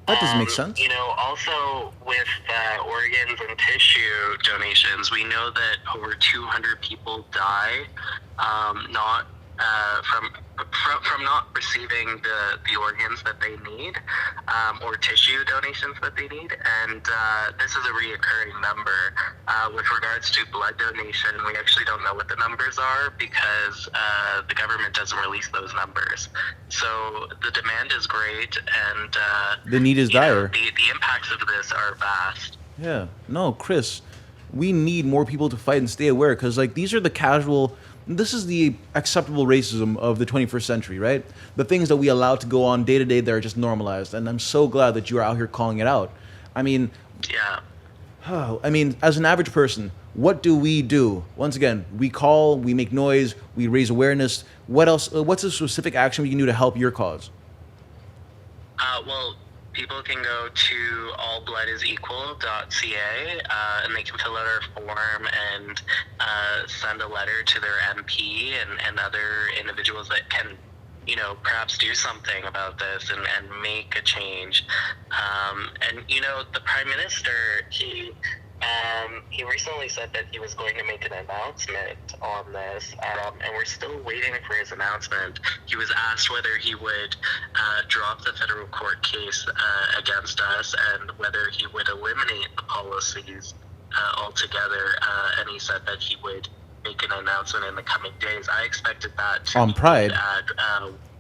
that doesn't make sense. You know, also with organs and tissue donations, we know that over 200 people die not from not receiving the organs that they need, or tissue donations that they need, and this is a reoccurring number. With regards to blood donation, we actually don't know what the numbers are because the government doesn't release those numbers. So the demand is great, and the need is dire. The impacts of this are vast. Yeah. No, Chris, we need more people to fight and stay aware, because like these are the casual. This is the acceptable racism of the 21st century, right? The things that we allow to go on day to day that are just normalized. And I'm so glad that you are out here calling it out. I mean, as an average person, what do we do? Once again, we call, we make noise, we raise awareness. What else? What's a specific action we can do to help your cause? Well, people can go to allbloodisequal.ca and they can fill out our form and send a letter to their MP and other individuals that can, you know, perhaps do something about this and make a change. And, you know, the Prime Minister, he recently said that he was going to make an announcement on this, and we're still waiting for his announcement. He was asked whether he would drop the federal court case against us and whether he would eliminate the policies altogether, and he said that he would make an announcement in the coming days. I expected that to on Pride. At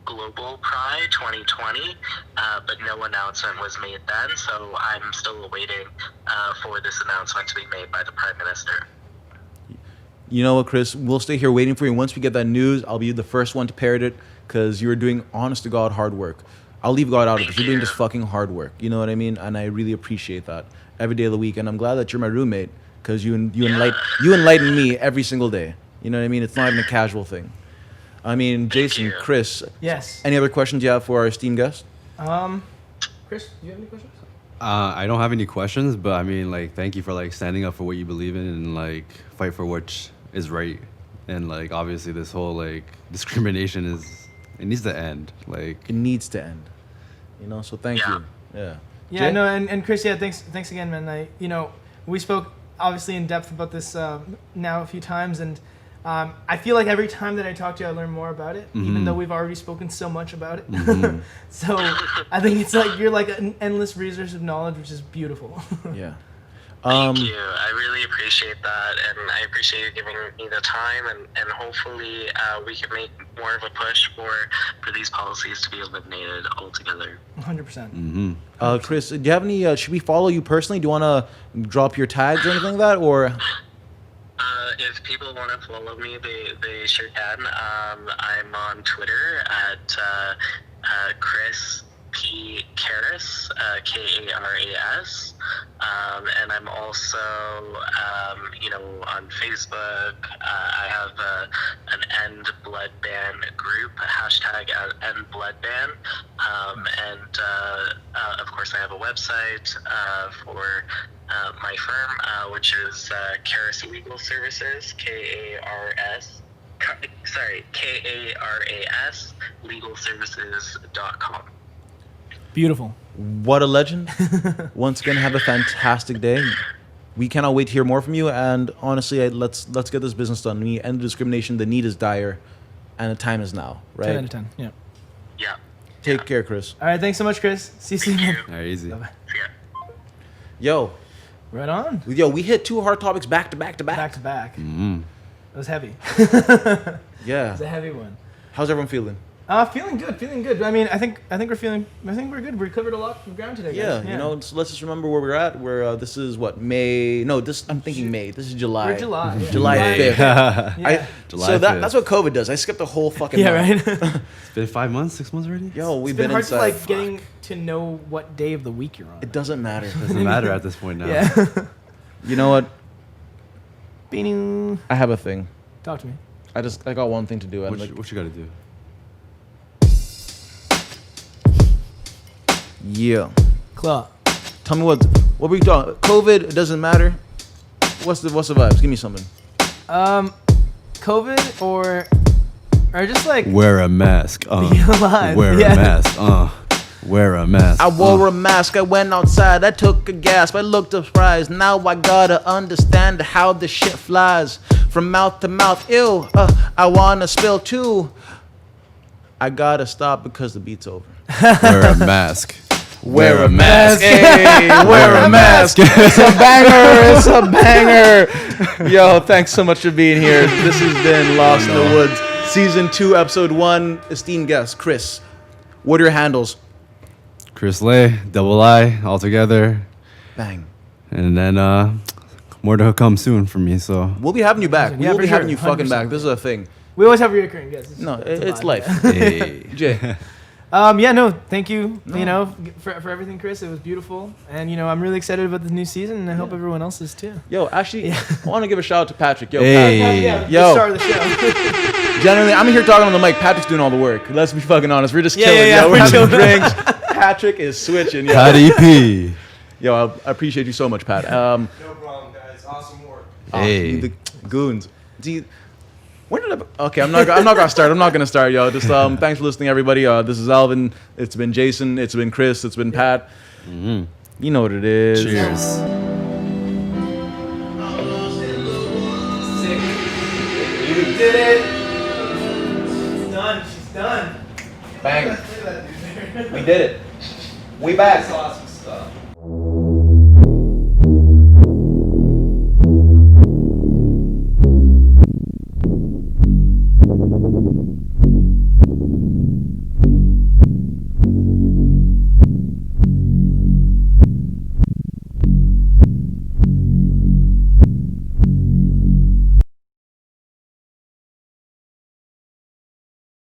Global Pride 2020, but no announcement was made then, so I'm still awaiting for this announcement to be made by the Prime Minister. You know what, Chris? We'll stay here waiting for you. Once we get that news, I'll be the first one to parrot it, because you're doing honest to God hard work. I'll leave God out of it, because you're doing just fucking hard work. You know what I mean? And I really appreciate that every day of the week. And I'm glad that you're my roommate, because you enlighten me every single day. You know what I mean? It's not even a casual thing. I mean, Jason, Chris. Yes. Any other questions you have for our esteemed guest? Chris, do you have any questions? I don't have any questions, but I mean, like, thank you for like standing up for what you believe in and like fight for what is right. And like, obviously, this whole like discrimination it needs to end. Like, it needs to end. You know, so thank you. Yeah. Yeah, I know, and Chris, yeah, thanks again, man. We spoke obviously in depth about this now a few times, and I feel like every time that I talk to you, I learn more about it, even though we've already spoken so much about it. So I think it's like you're like an endless resource of knowledge, which is beautiful. Yeah. Thank you. I really appreciate that, and I appreciate you giving me the time, and hopefully we can make more of a push for these policies to be eliminated altogether. 100%. Chris, do you have any, should we follow you personally? Do you want to drop your tags or anything like that, or? If people want to follow me, they sure can. I'm on Twitter at Chris P. Krass, Karas, and I'm also, on Facebook. I have an End Blood Ban group, hashtag End Blood Ban, and of course I have a website for my firm, which is Krass Legal Services, Karas legalservices.com. Beautiful. What a legend. Once again, have a fantastic day. We cannot wait to hear more from you. And honestly, let's get this business done. We end the discrimination. The need is dire, and the time is now. Right. 10 out of 10. Yeah. Yeah. Take care, Chris. All right. Thanks so much, Chris. See you soon. Thank you. All right, easy. Bye-bye. Yeah. Yo, Right on. we hit 2 hard topics back to back to back. Back to back. Mm. It was heavy. Yeah. It's a heavy one. How's everyone feeling? Feeling good. I mean, I think we're good. We covered a lot of ground today, guys. Yeah, you know, so let's just remember where we're at. This is what, May? No, I'm thinking May. This is July. We're July. Yeah. July 5th. Yeah. July So 5th. that's what COVID does. I skipped the whole fucking Yeah, month. right? It's been 5 months, 6 months already. Yo, we've It's been hard inside. to like getting to know what day of the week you're on. It doesn't matter. Doesn't matter at this point now. Yeah. You know what? Beanie. I have a thing. Talk to me. I got one thing to do. And What you gotta do? yeah. Claw. Tell me what we talking. COVID. It doesn't matter. What's the vibes? Give me something. COVID or just like Wear a mask. be alive. Wear Yeah. a mask. Wear a mask. I wore a mask, I went outside, I took a gasp, I looked surprised. Now I gotta understand how this shit flies. From mouth to mouth, ew, I wanna spill too. I gotta stop because the beat's over. Wear a mask. Wear a mask. Hey, wear a mask. It's a banger. It's a banger. Yo, thanks so much for being here. This has been Lost in the Woods, Season 2, Episode 1. Esteemed guest, Chris. What are your handles? CHRIISLAY, double I, all together. Bang. And then more to come soon for me. So We'll be having you back. We Yeah, will for be having sure. you fucking 100%. back. This is a thing. We always have recurring guests. No, a it's vibe, life. yeah. hey. Jay. Yeah, no, thank you. You know, for everything, Chris. It was beautiful, and you know, I'm really excited about the new season, and I hope everyone else is too. Yo, actually, I want to give a shout out to Patrick. Yo, Hey. Yeah, Yo. the star of the show. generally, I'm here talking on the mic. Patrick's doing all the work. Let's be fucking honest. We're just Yeah, chilling. yeah, yo. we're We're having chilling. drinks. Patrick is switching. Yo, Patty P. yo, I appreciate you so much, Pat. No problem, guys. Awesome work. Hey. The goons. See, when did I? Okay, I'm not gonna start. I'm not gonna start, yo. Just thanks for listening, everybody. This is Alvin. It's been Jason. It's been Chris. It's been Pat. Mm-hmm. You know what it is. Cheers. You did it. She's done. She's done. Bang. We did it. We back.